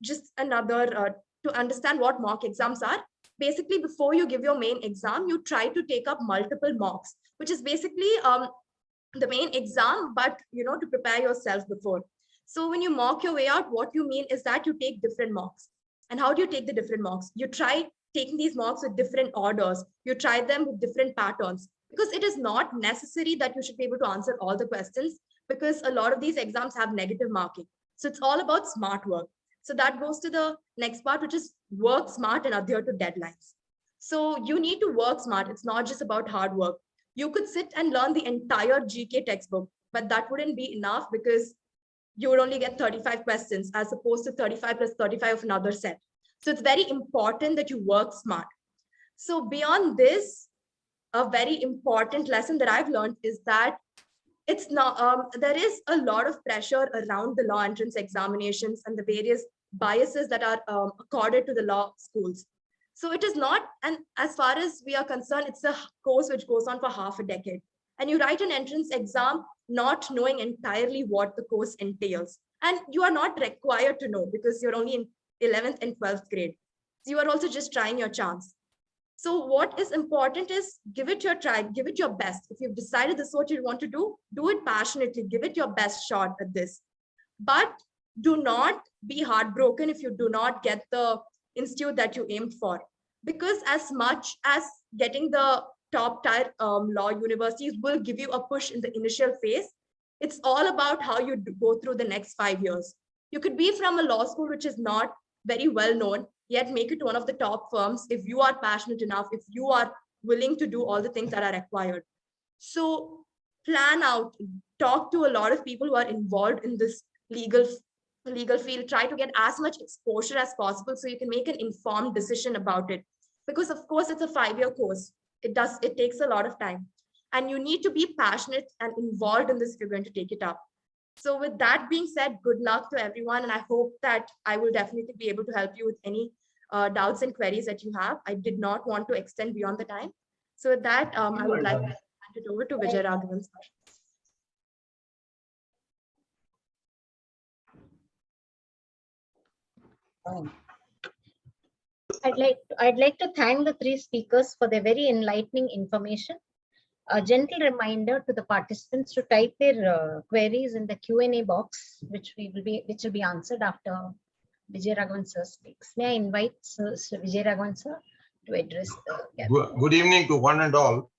just another, to understand what mock exams are, basically before you give your main exam, you try to take up multiple mocks, which is basically the main exam, but to prepare yourself before. So when you mock your way out, what you mean is that you take different mocks. And how do you take the different mocks? You try taking these mocks with different orders. You try them with different patterns, because it is not necessary that you should be able to answer all the questions, because a lot of these exams have negative marking. So it's all about smart work. So that goes to the next part, which is work smart and adhere to deadlines. So you need to work smart. It's not just about hard work. You could sit and learn the entire GK textbook, but that wouldn't be enough because you would only get 35 questions as opposed to 35 plus 35 of another set. So it's very important that you work smart. So beyond this, a very important lesson that I've learned is that it's not, there is a lot of pressure around the law entrance examinations and the various biases that are accorded to the law schools. So it is not, and as far as we are concerned, it's a course which goes on for half a decade. And you write an entrance exam not knowing entirely what the course entails. And you are not required to know because you're only in 11th and 12th grade. So you are also just trying your chance. So what is important is give it your try, give it your best. If you've decided this is what you want to do it passionately, give it your best shot at this. But do not be heartbroken if you do not get the institute that you aimed for. Because as much as getting the top tier law universities will give you a push in the initial phase, it's all about how you go through the next 5 years. You could be from a law school which is not very well known, yet make it one of the top firms if you are passionate enough, if you are willing to do all the things that are required. So plan out, talk to a lot of people who are involved in this legal field, try to get as much exposure as possible so you can make an informed decision about it. Because of course it's a 5-year course. It takes a lot of time. And you need to be passionate and involved in this if you're going to take it up. So with that being said, good luck to everyone. And I hope that I will definitely be able to help you with any doubts and queries that you have. I did not want to extend beyond the time. So with that, I would like to hand it over to Vijay Raghavan. I'd like to thank the three speakers for their very enlightening information. A gentle reminder to the participants to type their queries in the Q&A box, which will be answered after Vijay Raghavan sir speaks. May I invite Sir Vijay Raghavan sir to address the Good evening to one and all.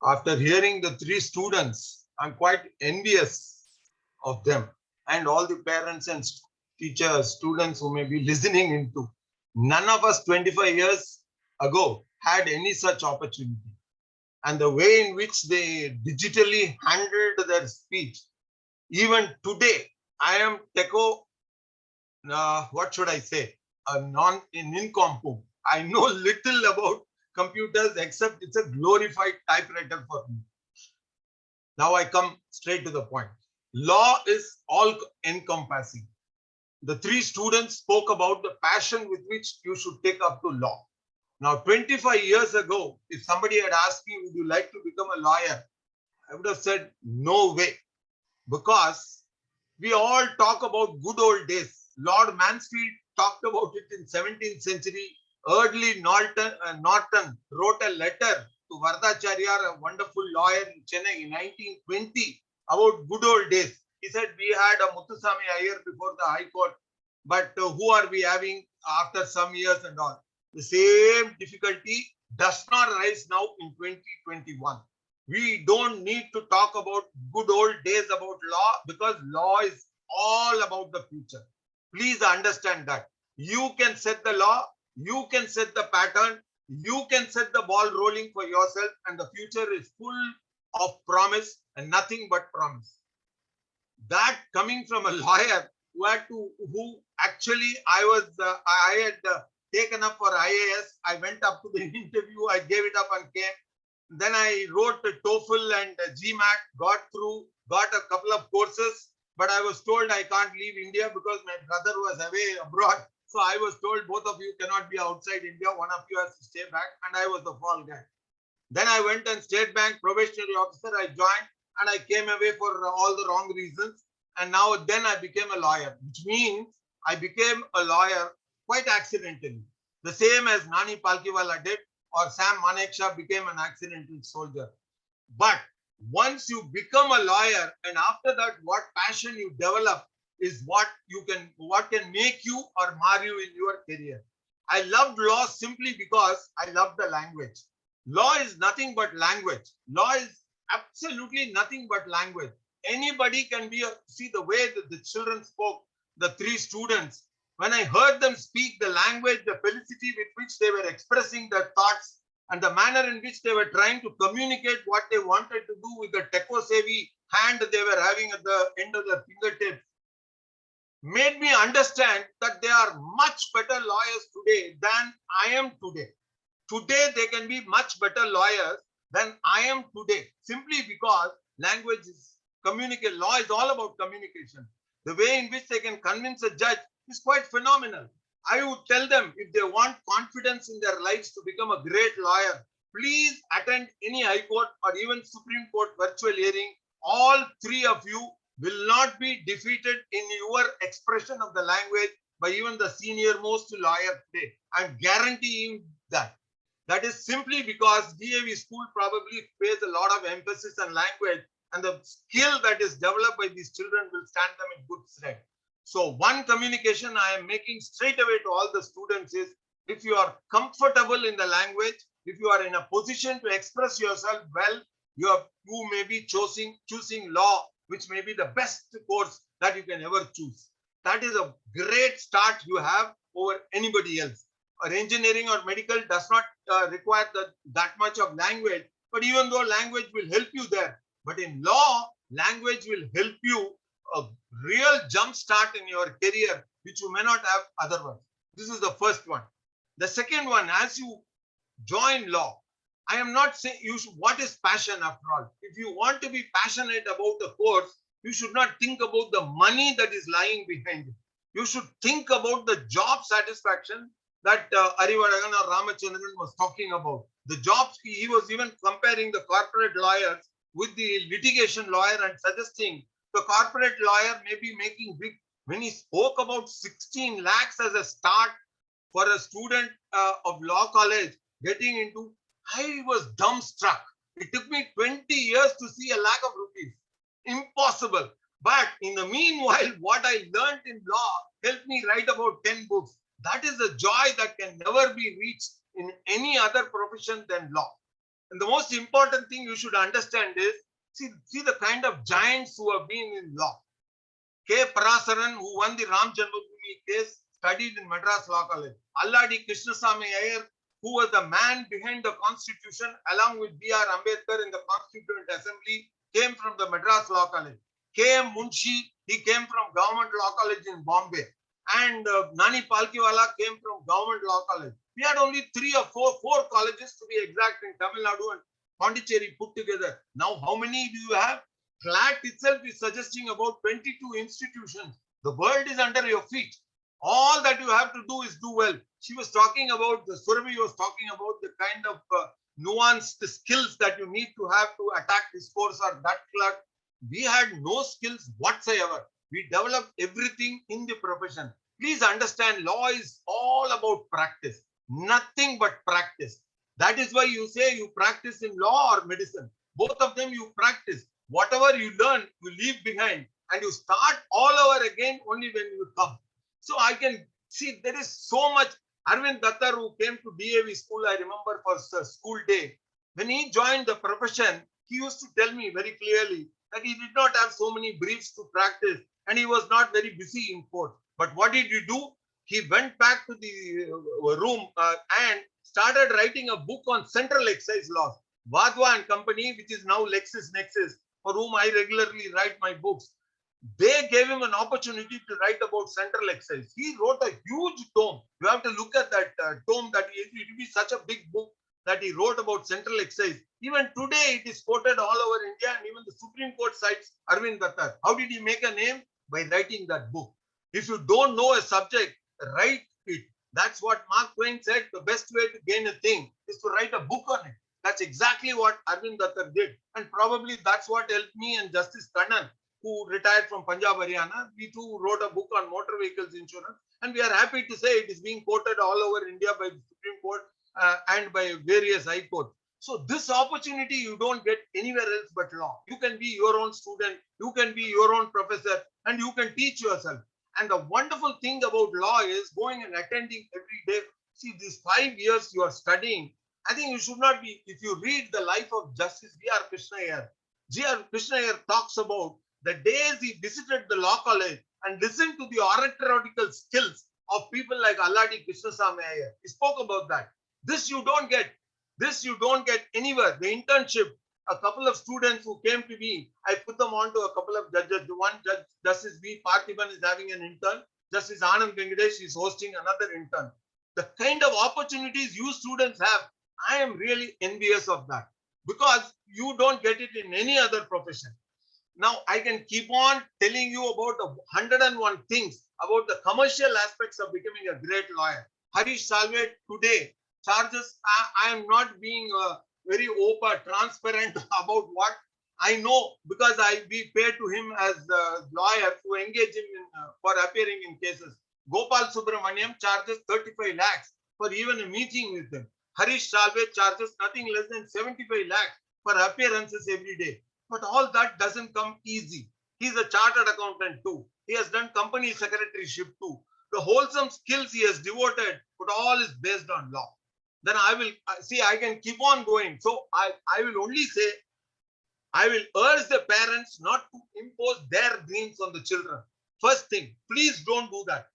After hearing the three students, I'm quite envious of them and all the parents and teachers, students who may be listening into. None of us 25 years ago had any such opportunity. And the way in which they digitally handled their speech, even today, I am what should I say, incompetent. I know little about computers except it's a glorified typewriter for me. Now I come straight to the point. Law is all encompassing. The three students spoke about the passion with which you should take up to law. Now, 25 years ago, if somebody had asked me, would you like to become a lawyer? I would have said, no way. Because we all talk about good old days. Lord Mansfield talked about it in 17th century. Early Norton wrote a letter to Vardacharya, a wonderful lawyer in Chennai in 1920 about good old days. He said, we had a Muthuswami Iyer before the High Court, but who are we having after some years and all? The same difficulty does not arise now in 2021. We don't need to talk about good old days about law because law is all about the future. Please understand that. You can set the law, you can set the pattern, you can set the ball rolling for yourself, and the future is full of promise and nothing but promise. That coming from a lawyer who actually I had taken up for IAS. I went up to the interview, I gave it up and came. Then I wrote TOEFL and GMAT, got through, got a couple of courses, but I was told I can't leave India because my brother was away abroad. So I was told both of you cannot be outside India, one of you has to stay back, and I was the fall guy. Then I went and State Bank probationary officer, I joined and I came away for all the wrong reasons. And now then I became a lawyer, which means I became a lawyer quite accidentally. The same as Nani Palkiwala did, or Sam Manekshaw became an accidental soldier. But once you become a lawyer, and after that, what passion you develop is what can make you or mar you in your career. I loved law simply because I loved the language. Law is nothing but language. Law is absolutely nothing but language. Anybody can be see the way that the children spoke, the three students, When I heard them speak the language, the felicity with which they were expressing their thoughts, and the manner in which they were trying to communicate what they wanted to do with the techosevi hand they were having at the end of their fingertips, made me understand that they are much better lawyers today than I am today. Today, they can be much better lawyers than I am today, simply because language is communicate. Law is all about communication. The way in which they can convince a judge is quite phenomenal. I would tell them, if they want confidence in their lives to become a great lawyer, please attend any High Court or even Supreme Court virtual hearing. All three of you will not be defeated in your expression of the language by even the senior most lawyer today. I'm guaranteeing that. That is simply because DAV school probably pays a lot of emphasis on language, and the skill that is developed by these children will stand them in good stead. So one communication I am making straight away to all the students is, if you are comfortable in the language, if you are in a position to express yourself well, you may be choosing law, which may be the best course that you can ever choose. That is a great start you have over anybody else. Or engineering or medical does not require that much of language, but even though language will help you there, but in law, language will help you a real jump start in your career, which you may not have otherwise. This is the first one. The second one, as you join law, I am not saying you should, what is passion after all? If you want to be passionate about the course, you should not think about the money that is lying behind it. You should think about the job satisfaction that Arivaragan or Ramachandran was talking about. The jobs, he was even comparing the corporate lawyers with the litigation lawyer and suggesting the corporate lawyer may be making big. When he spoke about 16 lakhs as a start for a student of law college getting into, I was dumbstruck. It took me 20 years to see a lakh of rupees. Impossible. But in the meanwhile, what I learned in law helped me write about 10 books. That is a joy that can never be reached in any other profession than law. And the most important thing you should understand is, see the kind of giants who have been in law. K. Parasaran, who won the Ram Janmabhoomi case, studied in Madras Law College. Alladi Krishnasamy Iyer, who was the man behind the constitution, along with B.R. Ambedkar in the Constituent Assembly, came from the Madras Law College. K.M. Munshi, he came from Government Law College in Bombay. And Nani Palkiwala came from Government Law College. We had only four colleges to be exact in Tamil Nadu and Pondicherry put together. Now, how many do you have? CLAT itself is suggesting about 22 institutions. The world is under your feet. All that you have to do is do well. She was talking about, Surabhi was talking about the kind of nuanced skills that you need to have to attack this course or that clerk. We had no skills whatsoever. We developed everything in the profession. Please understand, law is all about practice. Nothing but practice. That is why you say you practice in law or medicine. Both of them you practice. Whatever you learn, you leave behind and you start all over again only when you come. So I can see there is so much. Arvind Dattar, who came to DAV school, I remember for school day. When he joined the profession, he used to tell me very clearly that he did not have so many briefs to practice and he was not very busy in court. But what did he do? He went back to the room and started writing a book on central excise laws. Vadhwa and Company, which is now LexisNexis, for whom I regularly write my books. They gave him an opportunity to write about central excise. He wrote a huge tome. You have to look at that tome. That it will be such a big book that he wrote about central excise. Even today, it is quoted all over India, and even the Supreme Court cites Arvind Dattar. How did he make a name? By writing that book. If you don't know a subject, write it. That's what Mark Twain said. The best way to gain a thing is to write a book on it. That's exactly what Arvind Dattar did. And probably that's what helped me and Justice Kannan, who retired from Punjab, Haryana. We too wrote a book on motor vehicles insurance. And we are happy to say it is being quoted all over India by the Supreme Court and by various high courts. So this opportunity you don't get anywhere else but law. You can be your own student, you can be your own professor, and you can teach yourself. And the wonderful thing about law is going and attending every day. See, these 5 years you are studying, I think you should not be, if you read the life of Justice V.R. Krishna Iyer, G.R. Krishna Iyer talks about the days he visited the law college and listened to the oratorical skills of people like Alladi Krishnasamy Iyer. He spoke about that. This you don't get. This you don't get anywhere. The internship, a couple of students who came to me, I put them on to a couple of judges. The one judge, Justice B. Parthiban, is having an intern. Justice Anand Venkatesh is hosting another intern. The kind of opportunities you students have, I am really envious of that, because you don't get it in any other profession. Now, I can keep on telling you about 101 things about the commercial aspects of becoming a great lawyer. Harish Salve today charges, I am not being very open, transparent about what I know, because we pay to him as the lawyer to engage him in, for appearing in cases. Gopal Subramaniam charges 35 lakhs for even a meeting with him. Harish Salve charges nothing less than 75 lakhs for appearances every day. But all that doesn't come easy. He's a chartered accountant too. He has done company secretaryship too. The wholesome skills he has devoted, but all is based on law. Then I will see, I can keep on going. So I will only say, I will urge the parents not to impose their dreams on the children. First thing, please don't do that.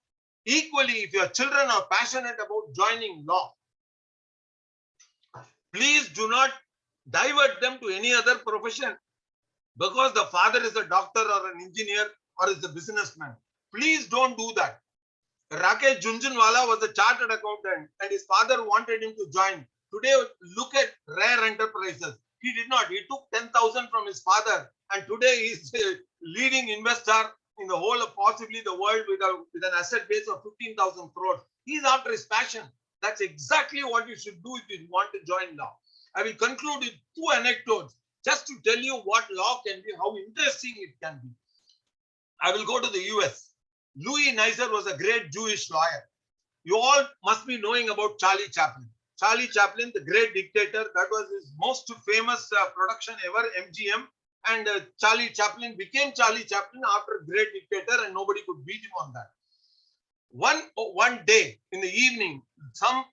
Equally, if your children are passionate about joining law, please do not divert them to any other profession because the father is a doctor or an engineer or is a businessman. Please don't do that. Rakesh Junjunwala was a chartered accountant and his father wanted him to join. Today, look at Rare Enterprises. He did not. He took 10,000 from his father and today he's a leading investor in the whole of possibly the world with an asset base of 15,000 crores. He's after his passion. That's exactly what you should do if you want to join law. I will conclude with 2 anecdotes just to tell you what law can be, how interesting it can be. I will go to the US. Louis Neisser was a great Jewish lawyer. You all must be knowing about Charlie Chaplin. Charlie Chaplin, the great dictator, that was his most famous production ever, MGM. And Charlie Chaplin became Charlie Chaplin after a great dictator and nobody could beat him on that. One day in the evening, some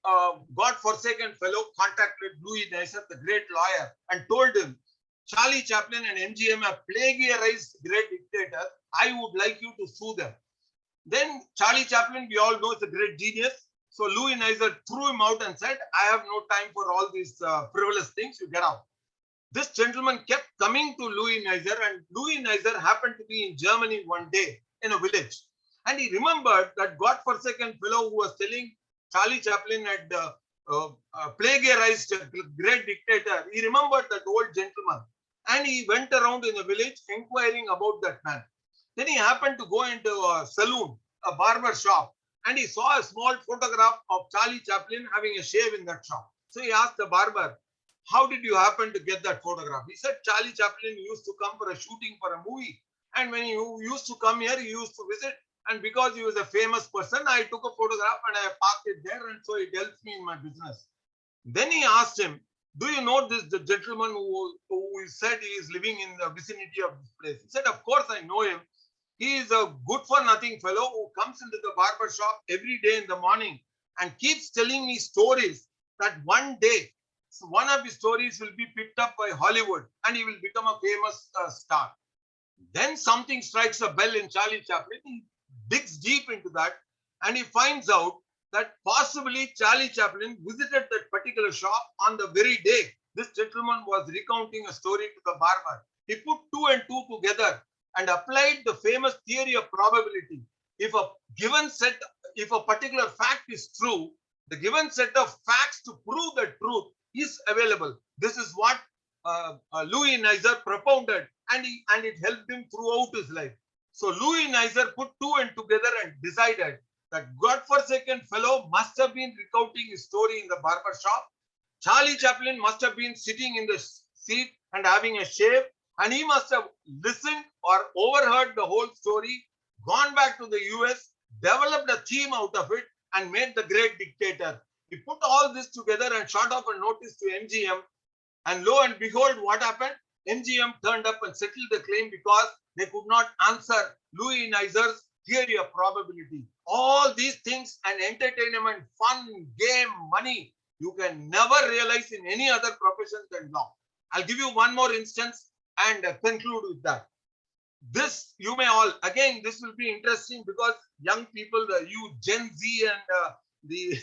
God-forsaken fellow contacted Louis Neisser, the great lawyer, and told him, Charlie Chaplin and MGM have plagiarized great dictator. I would like you to sue them. Then Charlie Chaplin, we all know, is a great genius. So Louis Neisser threw him out and said, I have no time for all these frivolous things. You get out. This gentleman kept coming to Louis Neisser, and Louis Neisser happened to be in Germany one day in a village. And he remembered that God-forsaken fellow who was telling Charlie Chaplin had plagiarized a great dictator. He remembered that old gentleman. And he went around in the village inquiring about that man. Then he happened to go into a saloon, a barber shop, and he saw a small photograph of Charlie Chaplin having a shave in that shop. So he asked the barber, how did you happen to get that photograph? He said, Charlie Chaplin used to come for a shooting for a movie. And when he used to come here, he used to visit. And because he was a famous person, I took a photograph and I parked it there. And so it helps me in my business. Then he asked him, do you know the gentleman who said he is living in the vicinity of this place? He said, of course I know him. He is a good-for-nothing fellow who comes into the barber shop every day in the morning and keeps telling me stories that one day, one of his stories will be picked up by Hollywood and he will become a famous star. Then something strikes a bell in Charlie Chaplin. He digs deep into that and he finds out that possibly Charlie Chaplin visited that particular shop on the very day this gentleman was recounting a story to the barber. He put 2 and 2 together and applied the famous theory of probability. If a particular fact is true, the given set of facts to prove the truth is available. This is what Louis Neisser propounded, and it helped him throughout his life. So Louis Neisser put 2 and together and decided that godforsaken fellow must have been recounting his story in the barber shop. Charlie Chaplin must have been sitting in the seat and having a shave, and he must have listened or overheard the whole story, gone back to the US, developed a theme out of it, and made the great dictator. He put all this together and shot off a notice to MGM. And lo and behold, what happened? MGM turned up and settled the claim because they could not answer Louis Neisser's theory of probability. All these things and entertainment, fun, game, money, you can never realize in any other profession than law. I'll give you one more instance and conclude with that. this you may all, again, this will be interesting because young people, you Gen Z and the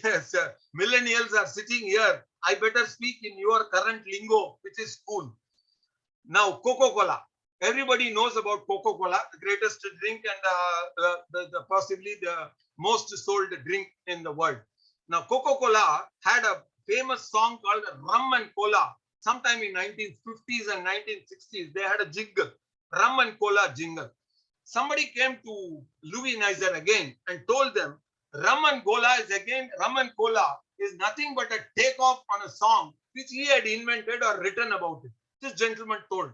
millennials are sitting here. I better speak in your current lingo, which is cool. Now, Coca-Cola. Everybody knows about Coca-Cola, the greatest drink and possibly the most sold drink in the world. Now, Coca-Cola had a famous song called Rum and Cola. Sometime in 1950s and 1960s, they had a jingle, Rum and Cola jingle. Somebody came to Louis Nizer again and told them, Rum and Cola is nothing but a takeoff on a song which he had invented or written about it. This gentleman told.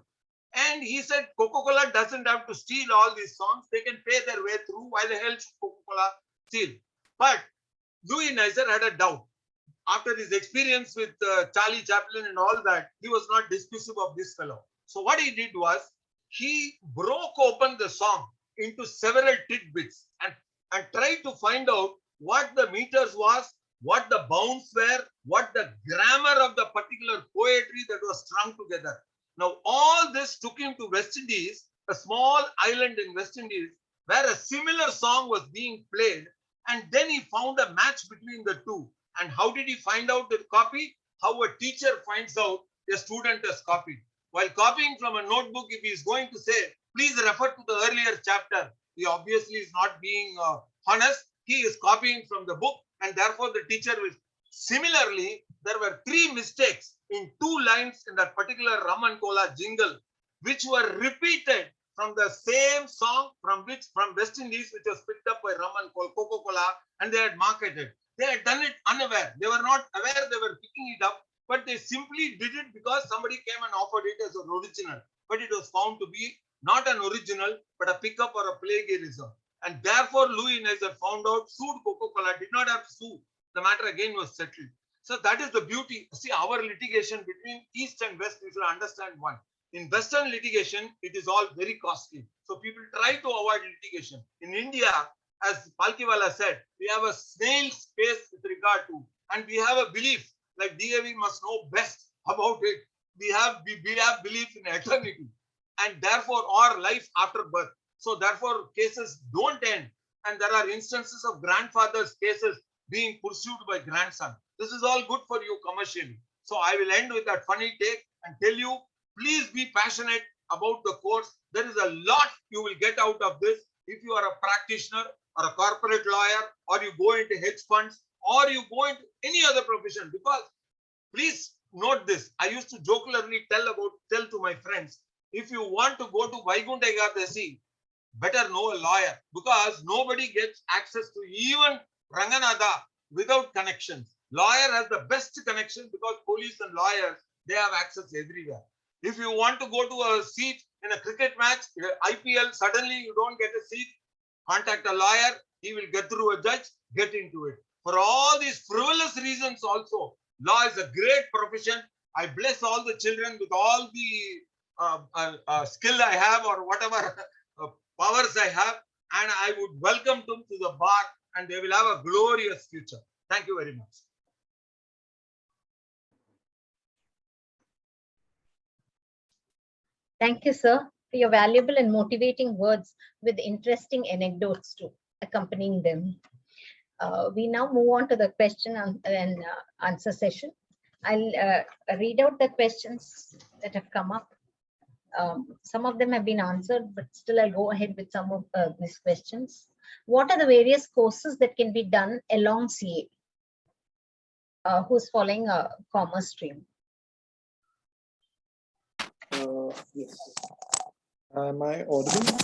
And he said, Coca-Cola doesn't have to steal all these songs. They can pay their way through. Why the hell should Coca-Cola steal? But Louis Nizer had a doubt. After his experience with Charlie Chaplin and all that, he was not dismissive of this fellow. So what he did was, he broke open the song into several tidbits and tried to find out what the meters was, what the bounds were, what the grammar of the particular poetry that was strung together. Now, all this took him to West Indies, a small island in West Indies, where a similar song was being played. And then he found a match between the two. And how did he find out the copy? How a teacher finds out a student has copied. While copying from a notebook, if he is going to say, please refer to the earlier chapter, he obviously is not being honest. He is copying from the book, and therefore the teacher will. Similarly, there were 3 mistakes in 2 lines in that particular Rum and Cola jingle, which were repeated from the same song from West Indies, which was picked up by Rum and Coca-Cola, and they had marketed. They had done it unaware. They were not aware they were picking it up, but they simply did it because somebody came and offered it as an original. But it was found to be not an original, but a pickup or a plagiarism. And therefore, Louis Nizer found out, sued Coca-Cola, did not have to sue. The matter again was settled. So that is the beauty. See, our litigation between East and West, we should understand one. In Western litigation, it is all very costly. So people try to avoid litigation. In India, as Palkiwala said, we have a snail's pace with regard to, and we have a belief, like DAV must know best about it. We have belief in eternity, and therefore our life after birth. So therefore cases don't end, and there are instances of grandfather's cases being pursued by grandson. This is all good for you commercially. So I will end with that funny take and tell you, please be passionate about the course. There is a lot you will get out of this if you are a practitioner or a corporate lawyer, or you go into hedge funds, or you go into any other profession. Because please note this, I used to jocularly tell to my friends, if you want to go to Vaikuntha Ekadasi, better know a lawyer, because nobody gets access to even Ranganatha without connections. Lawyer has the best connection because police and lawyers, they have access everywhere. If you want to go to a seat in a cricket match, IPL, suddenly you don't get a seat, contact a lawyer, he will get through a judge, get into it. For all these frivolous reasons also, law is a great profession. I bless all the children with all the skill I have or whatever powers I have, and I would welcome them to the bar, and they will have a glorious future. Thank you very much. Thank you, sir, for your valuable and motivating words with interesting anecdotes too, accompanying them. We now move on to the question and answer session. I'll read out the questions that have come up. Some of them have been answered, but still I'll go ahead with some of these questions. What are the various courses that can be done along CA? Who's following a commerce stream? Yes. Am I audible?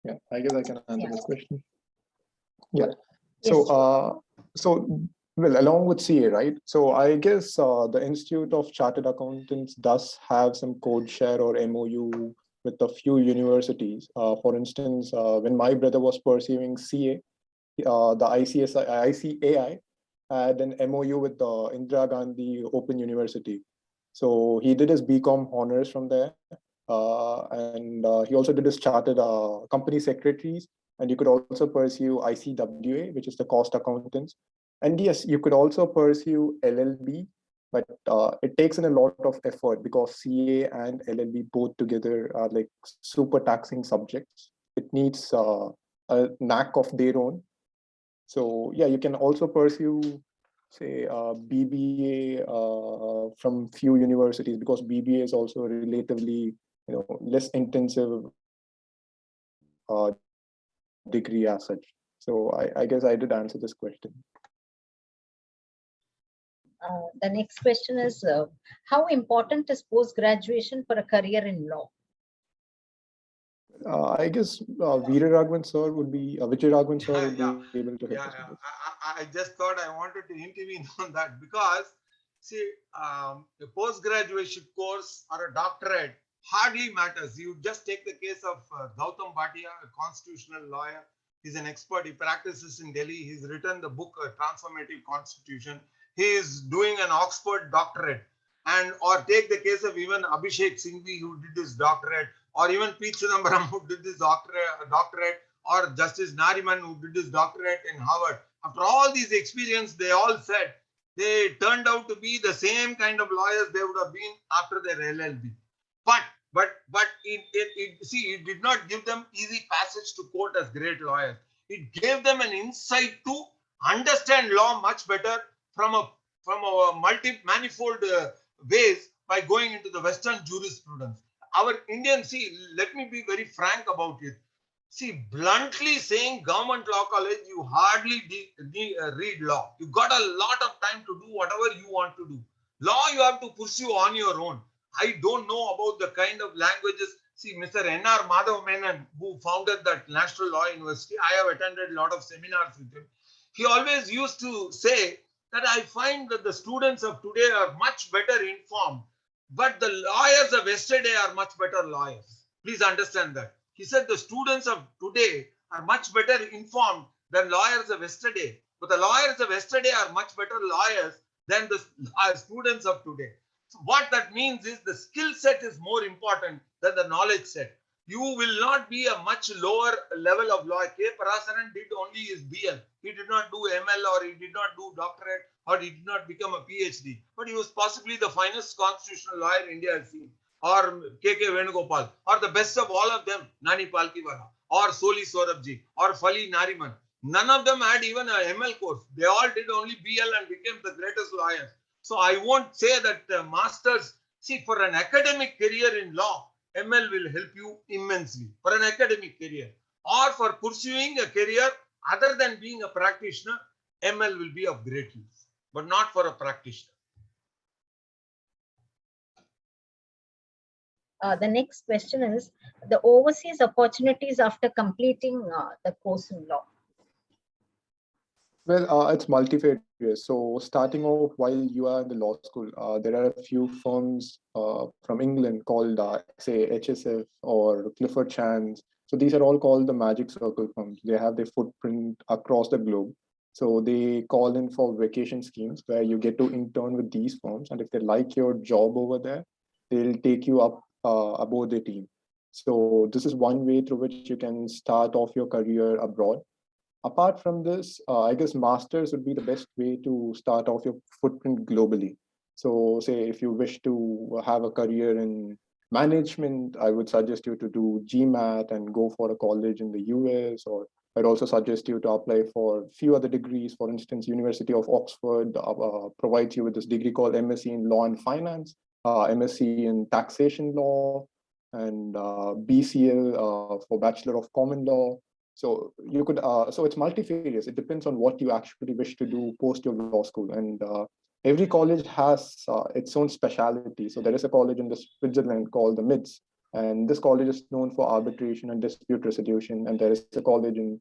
Yeah, I guess I can answer this question. Yeah. So, well, along with CA, right? So I guess the Institute of Chartered Accountants does have some code share or MOU with a few universities. For instance, when my brother was pursuing CA, the ICAI had an MOU with the Indira Gandhi Open University. So he did his BCom honors from there. And he also did his chartered company secretaries. And you could also pursue ICWA, which is the cost accountants. And yes, you could also pursue LLB but it takes in a lot of effort because CA and LLB both together are like super taxing subjects. It needs a knack of their own. So yeah, you can also pursue, say, BBA from few universities, because BBA is also relatively, less intensive degree as such. So I guess I did answer this question. The next question is, how important is post-graduation for a career in law? I guess Veera Raghavan sir would be, Vijay Raghavan sir would Yeah. be able to help Yeah, us with this. I just thought I wanted to intervene on that because, see, a post-graduation course or a doctorate hardly matters. You just take the case of Gautam Bhatia, a constitutional lawyer. He's an expert. He practices in Delhi. He's written the book, Transformative Constitution. He is doing an Oxford doctorate. And or take the case of even Abhishek Singhvi, who did his doctorate, or even P. Chidambaram, who did his doctorate, or Justice Nariman, who did his doctorate in Harvard. After all these experience, they all said they turned out to be the same kind of lawyers they would have been after their LLB. But it did not give them easy passage to court as great lawyers. It gave them an insight to understand law much better from a manifold ways by going into the Western jurisprudence. Our Indian, see, let me be very frank about it. See, bluntly saying government law college, you hardly read law. You got a lot of time to do whatever you want to do. Law you have to pursue on your own. I don't know about the kind of languages. See, Mr. N.R. Madhav Menon, who founded that National Law University, I have attended a lot of seminars with him. He always used to say that I find that the students of today are much better informed, but the lawyers of yesterday are much better lawyers. Please understand that. He said the students of today are much better informed than lawyers of yesterday, but the lawyers of yesterday are much better lawyers than the students of today. So what that means is the skill set is more important than the knowledge set. You will not be a much lower level of lawyer. K. Parasaran did only his BL. He did not do ML, or he did not do doctorate, or he did not become a PhD. But he was possibly the finest constitutional lawyer India has seen. Or K.K. Venugopal, or the best of all of them, Nani Palkiwala, or Soli Sorabji, or Fali Nariman. None of them had even an ML course. They all did only BL and became the greatest lawyers. So I won't say that masters, see, for an academic career in law, ML will help you immensely for an academic career, or for pursuing a career other than being a practitioner. ML will be of great use, but not for a practitioner. The next question is the overseas opportunities after completing the course in law. Well, it's multifarious. So starting off while you are in the law school, there are a few firms from England called, say, HSF or Clifford Chance. So these are all called the Magic Circle firms. They have their footprint across the globe. So they call in for vacation schemes where you get to intern with these firms. And if they like your job over there, they'll take you up aboard their team. So this is one way through which you can start off your career abroad. Apart from this, I guess masters would be the best way to start off your footprint globally. So say if you wish to have a career in management, I would suggest you to do GMAT and go for a college in the US, or I'd also suggest you to apply for a few other degrees. For instance, University of Oxford provides you with this degree called MSc in Law and Finance, MSc in Taxation Law, and BCL for Bachelor of Common Law. So you could, so it's multifarious. It depends on what you actually wish to do post your law school. And every college has its own specialty. So there is a college in Switzerland called the MIDS. And this college is known for arbitration and dispute resolution. And there is a college in,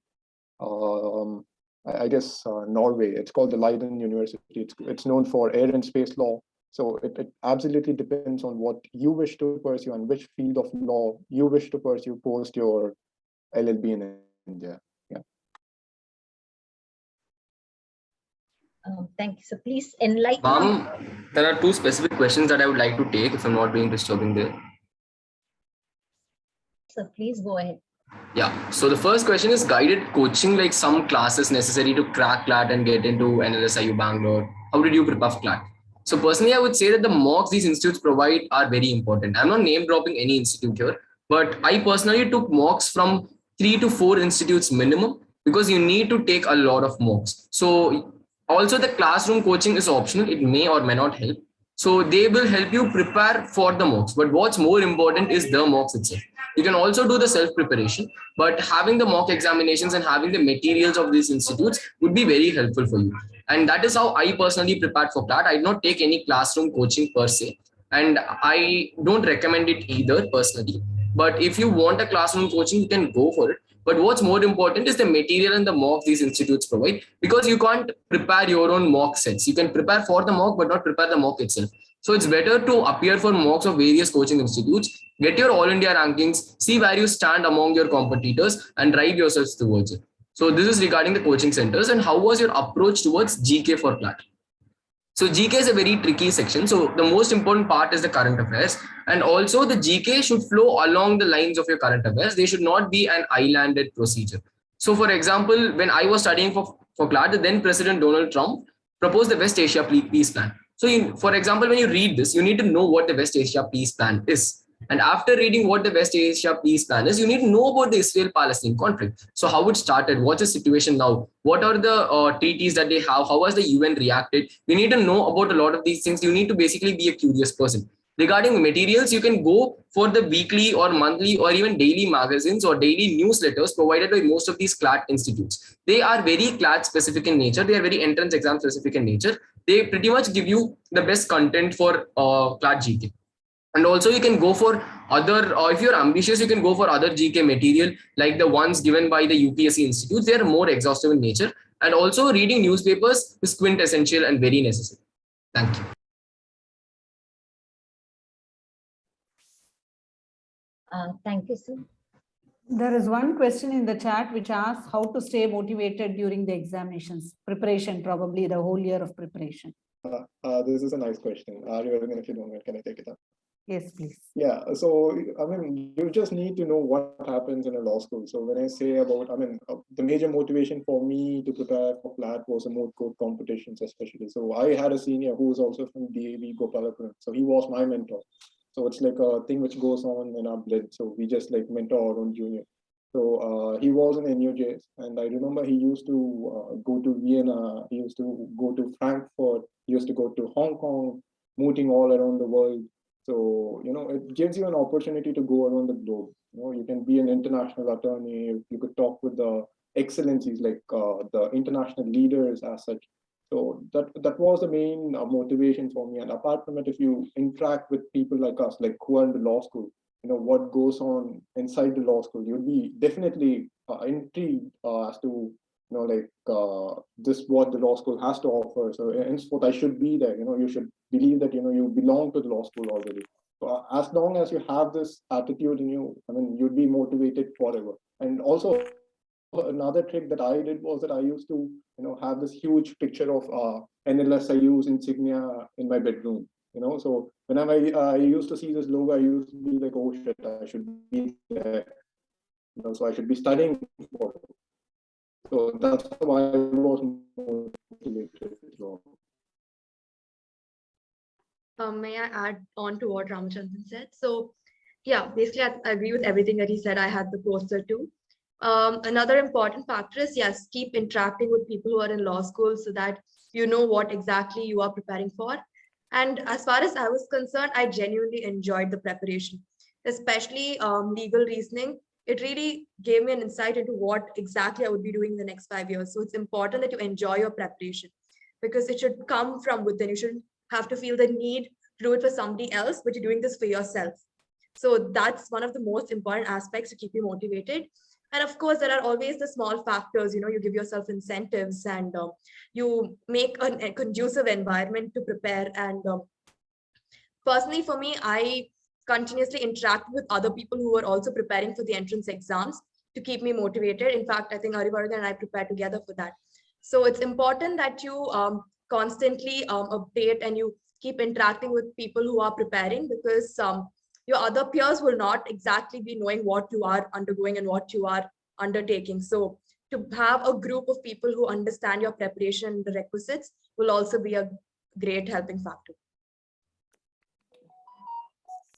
I guess, Norway. It's called the Leiden University. It's known for air and space law. So it absolutely depends on what you wish to pursue and which field of law you wish to pursue post your LLB in India. Yeah. Thank you. So please enlighten. Bam, there are two specific questions that I would like to take if I'm not being disturbing there. So please go ahead. Yeah. So the first question is guided coaching, like some classes necessary to crack CLAT and get into NLSIU Bangalore. How did you prepare for CLAT? So personally, I would say that the mocks these institutes provide are very important. I'm not name dropping any institute here, but I personally took mocks from 3 to 4 institutes minimum because you need to take a lot of mocks. So also the classroom coaching is optional. It may or may not help. So they will help you prepare for the mocks. But what's more important is the mocks itself. You can also do the self preparation, but having the mock examinations and having the materials of these institutes would be very helpful for you. And that is how I personally prepared for CLAT. I did not take any classroom coaching per se, and I don't recommend it either personally. But if you want a classroom coaching, you can go for it. But what's more important is the material and the mock these institutes provide, because you can't prepare your own mock sets. You can prepare for the mock, but not prepare the mock itself. So it's better to appear for mocks of various coaching institutes, get your all India rankings, see where you stand among your competitors, and drive yourselves towards it. So this is regarding the coaching centers. And how was your approach towards GK for CLAT? So GK is a very tricky section. So the most important part is the current affairs. And also the GK should flow along the lines of your current affairs. They should not be an islanded procedure. So for example, when I was studying for CLAT, the then President Donald Trump proposed the West Asia Peace Plan. So for example, when you read this, you need to know what the West Asia Peace Plan is. And after reading what the West Asia Peace Plan is, you need to know about the Israel-Palestine conflict. So how it started, what's the situation now, what are the treaties that they have, how has the UN reacted? You need to know about a lot of these things. You need to basically be a curious person. Regarding materials, you can go for the weekly or monthly or even daily magazines or daily newsletters provided by most of these CLAT institutes. They are very CLAT specific in nature. They are very entrance exam specific in nature. They pretty much give you the best content for CLAT GK. And also you can go for other, if you're ambitious, you can go for other GK material like the ones given by the UPSC institutes. They are more exhaustive in nature. And also reading newspapers is quintessential and very necessary. Thank you. Thank you, sir. There is one question in the chat which asks how to stay motivated during the examinations, preparation, probably the whole year of preparation. This is a nice question. If you don't mind, can I take it up? Yes, please. Yeah, so I mean, you just need to know what happens in a law school. So when I say about, the major motivation for me to prepare for CLAT was the moot court competitions, especially. So I had a senior who was also from DAV Gopalapuram. So he was my mentor. So it's like a thing which goes on in our blood. So we just like mentor our own junior. So he was in NUJS, and I remember he used to go to Vienna. He used to go to Frankfurt. He used to go to Hong Kong, mooting all around the world. So, it gives you an opportunity to go around the globe. You can be an international attorney. You could talk with the excellencies, like the international leaders as such. So that was the main motivation for me. And apart from it, if you interact with people like us, like who are in the law school, what goes on inside the law school, you'd be definitely intrigued as to this what the law school has to offer. So henceforth I should be there. You should believe that you belong to the law school already. So as long as you have this attitude in you, you'd be motivated forever. And also another trick that I did was that I used to have this huge picture of NLSIU's insignia in my bedroom. So whenever I used to see this logo, I used to be like, oh shit, I should be there. So I should be studying for it. So that's why I was motivated. May I add on to what Ramachandran said? So yeah, basically I agree with everything that he said. I had the poster too. Another important factor is, yes, keep interacting with people who are in law school so that you know what exactly you are preparing for. And as far as I was concerned, I genuinely enjoyed the preparation, especially legal reasoning. It really gave me an insight into what exactly I would be doing in the next 5 years. So it's important that you enjoy your preparation because it should come from within. You shouldn't have to feel the need to do it for somebody else, but you're doing this for yourself. So that's one of the most important aspects to keep you motivated. And of course, there are always the small factors, you give yourself incentives and you make a conducive environment to prepare. And personally, for me, I continuously interact with other people who are also preparing for the entrance exams to keep me motivated. In fact, I think Arivardhan and I prepare together for that. So it's important that you constantly update and you keep interacting with people who are preparing, because your other peers will not exactly be knowing what you are undergoing and what you are undertaking. So to have a group of people who understand your preparation, the requisites, will also be a great helping factor.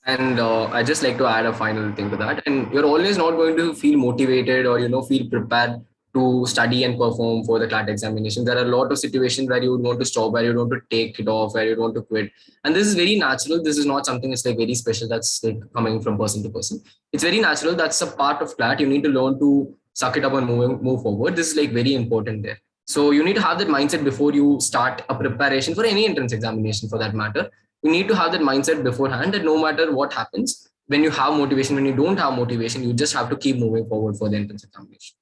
And I just like to add a final thing to that. And you're always not going to feel motivated or feel prepared to study and perform for the CLAT examination. There are a lot of situations where you would want to stop, where you want to take it off, where you want to quit. And this is very natural. This is not something that's like very special. That's like coming from person to person. It's very natural. That's a part of CLAT. You need to learn to suck it up and move forward. This is like very important there. So you need to have that mindset before you start a preparation for any entrance examination for that matter. You need to have that mindset beforehand that no matter what happens, when you have motivation, when you don't have motivation, you just have to keep moving forward for the entrance examination.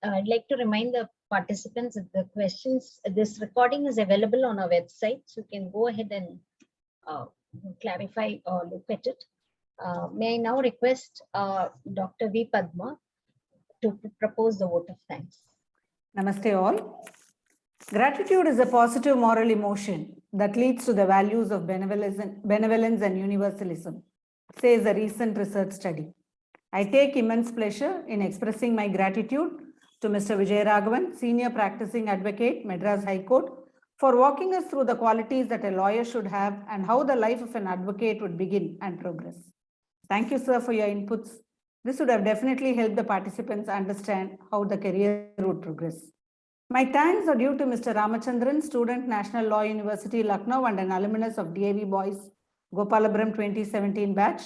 I'd like to remind the participants that the questions, this recording is available on our website, so you can go ahead and clarify or look at it. May I now request Dr. V. Padma to propose the vote of thanks. Namaste all. Gratitude is a positive moral emotion that leads to the values of benevolence and universalism, says a recent research study. I take immense pleasure in expressing my gratitude to Mr. Vijay Raghavan, Senior Practicing Advocate, Madras High Court, for walking us through the qualities that a lawyer should have and how the life of an advocate would begin and progress. Thank you, sir, for your inputs. This would have definitely helped the participants understand how the career would progress. My thanks are due to Mr. Ramachandran, student, National Law University, Lucknow, and an alumnus of DAV Boys, Gopalapuram 2017 batch,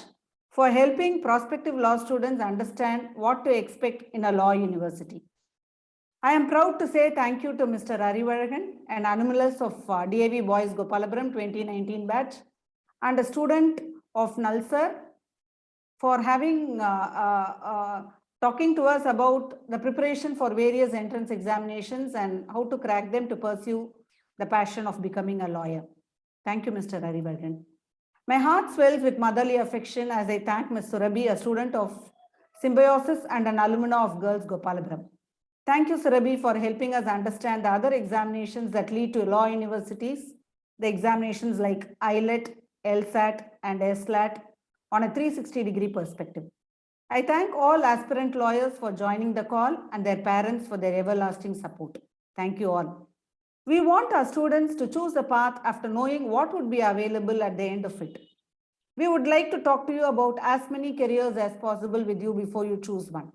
for helping prospective law students understand what to expect in a law university. I am proud to say thank you to Mr. Arivaragan, an alumnus of DAV Boys, Gopalapuram 2019 batch, and a student of Nalsar, for having talking to us about the preparation for various entrance examinations and how to crack them to pursue the passion of becoming a lawyer. Thank you, Mr. Arivaragan. My heart swells with motherly affection as I thank Ms. Surabhi, a student of Symbiosis and an alumna of Girls Gopalapuram. Thank you, Surabhi, for helping us understand the other examinations that lead to law universities, the examinations like IELT, LSAT, and SLAT, on a 360-degree perspective. I thank all aspirant lawyers for joining the call and their parents for their everlasting support. Thank you all. We want our students to choose a path after knowing what would be available at the end of it. We would like to talk to you about as many careers as possible with you before you choose one.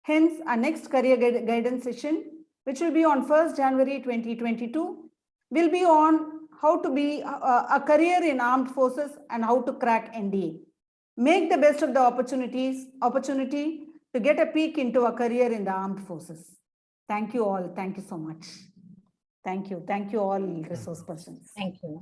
Hence, our next career guidance session, which will be on 1st January 2022, will be on how to be a career in armed forces and how to crack NDA. Make the best of the opportunity to get a peek into a career in the armed forces. Thank you all. Thank you so much. Thank you. Thank you all resource persons. Thank you.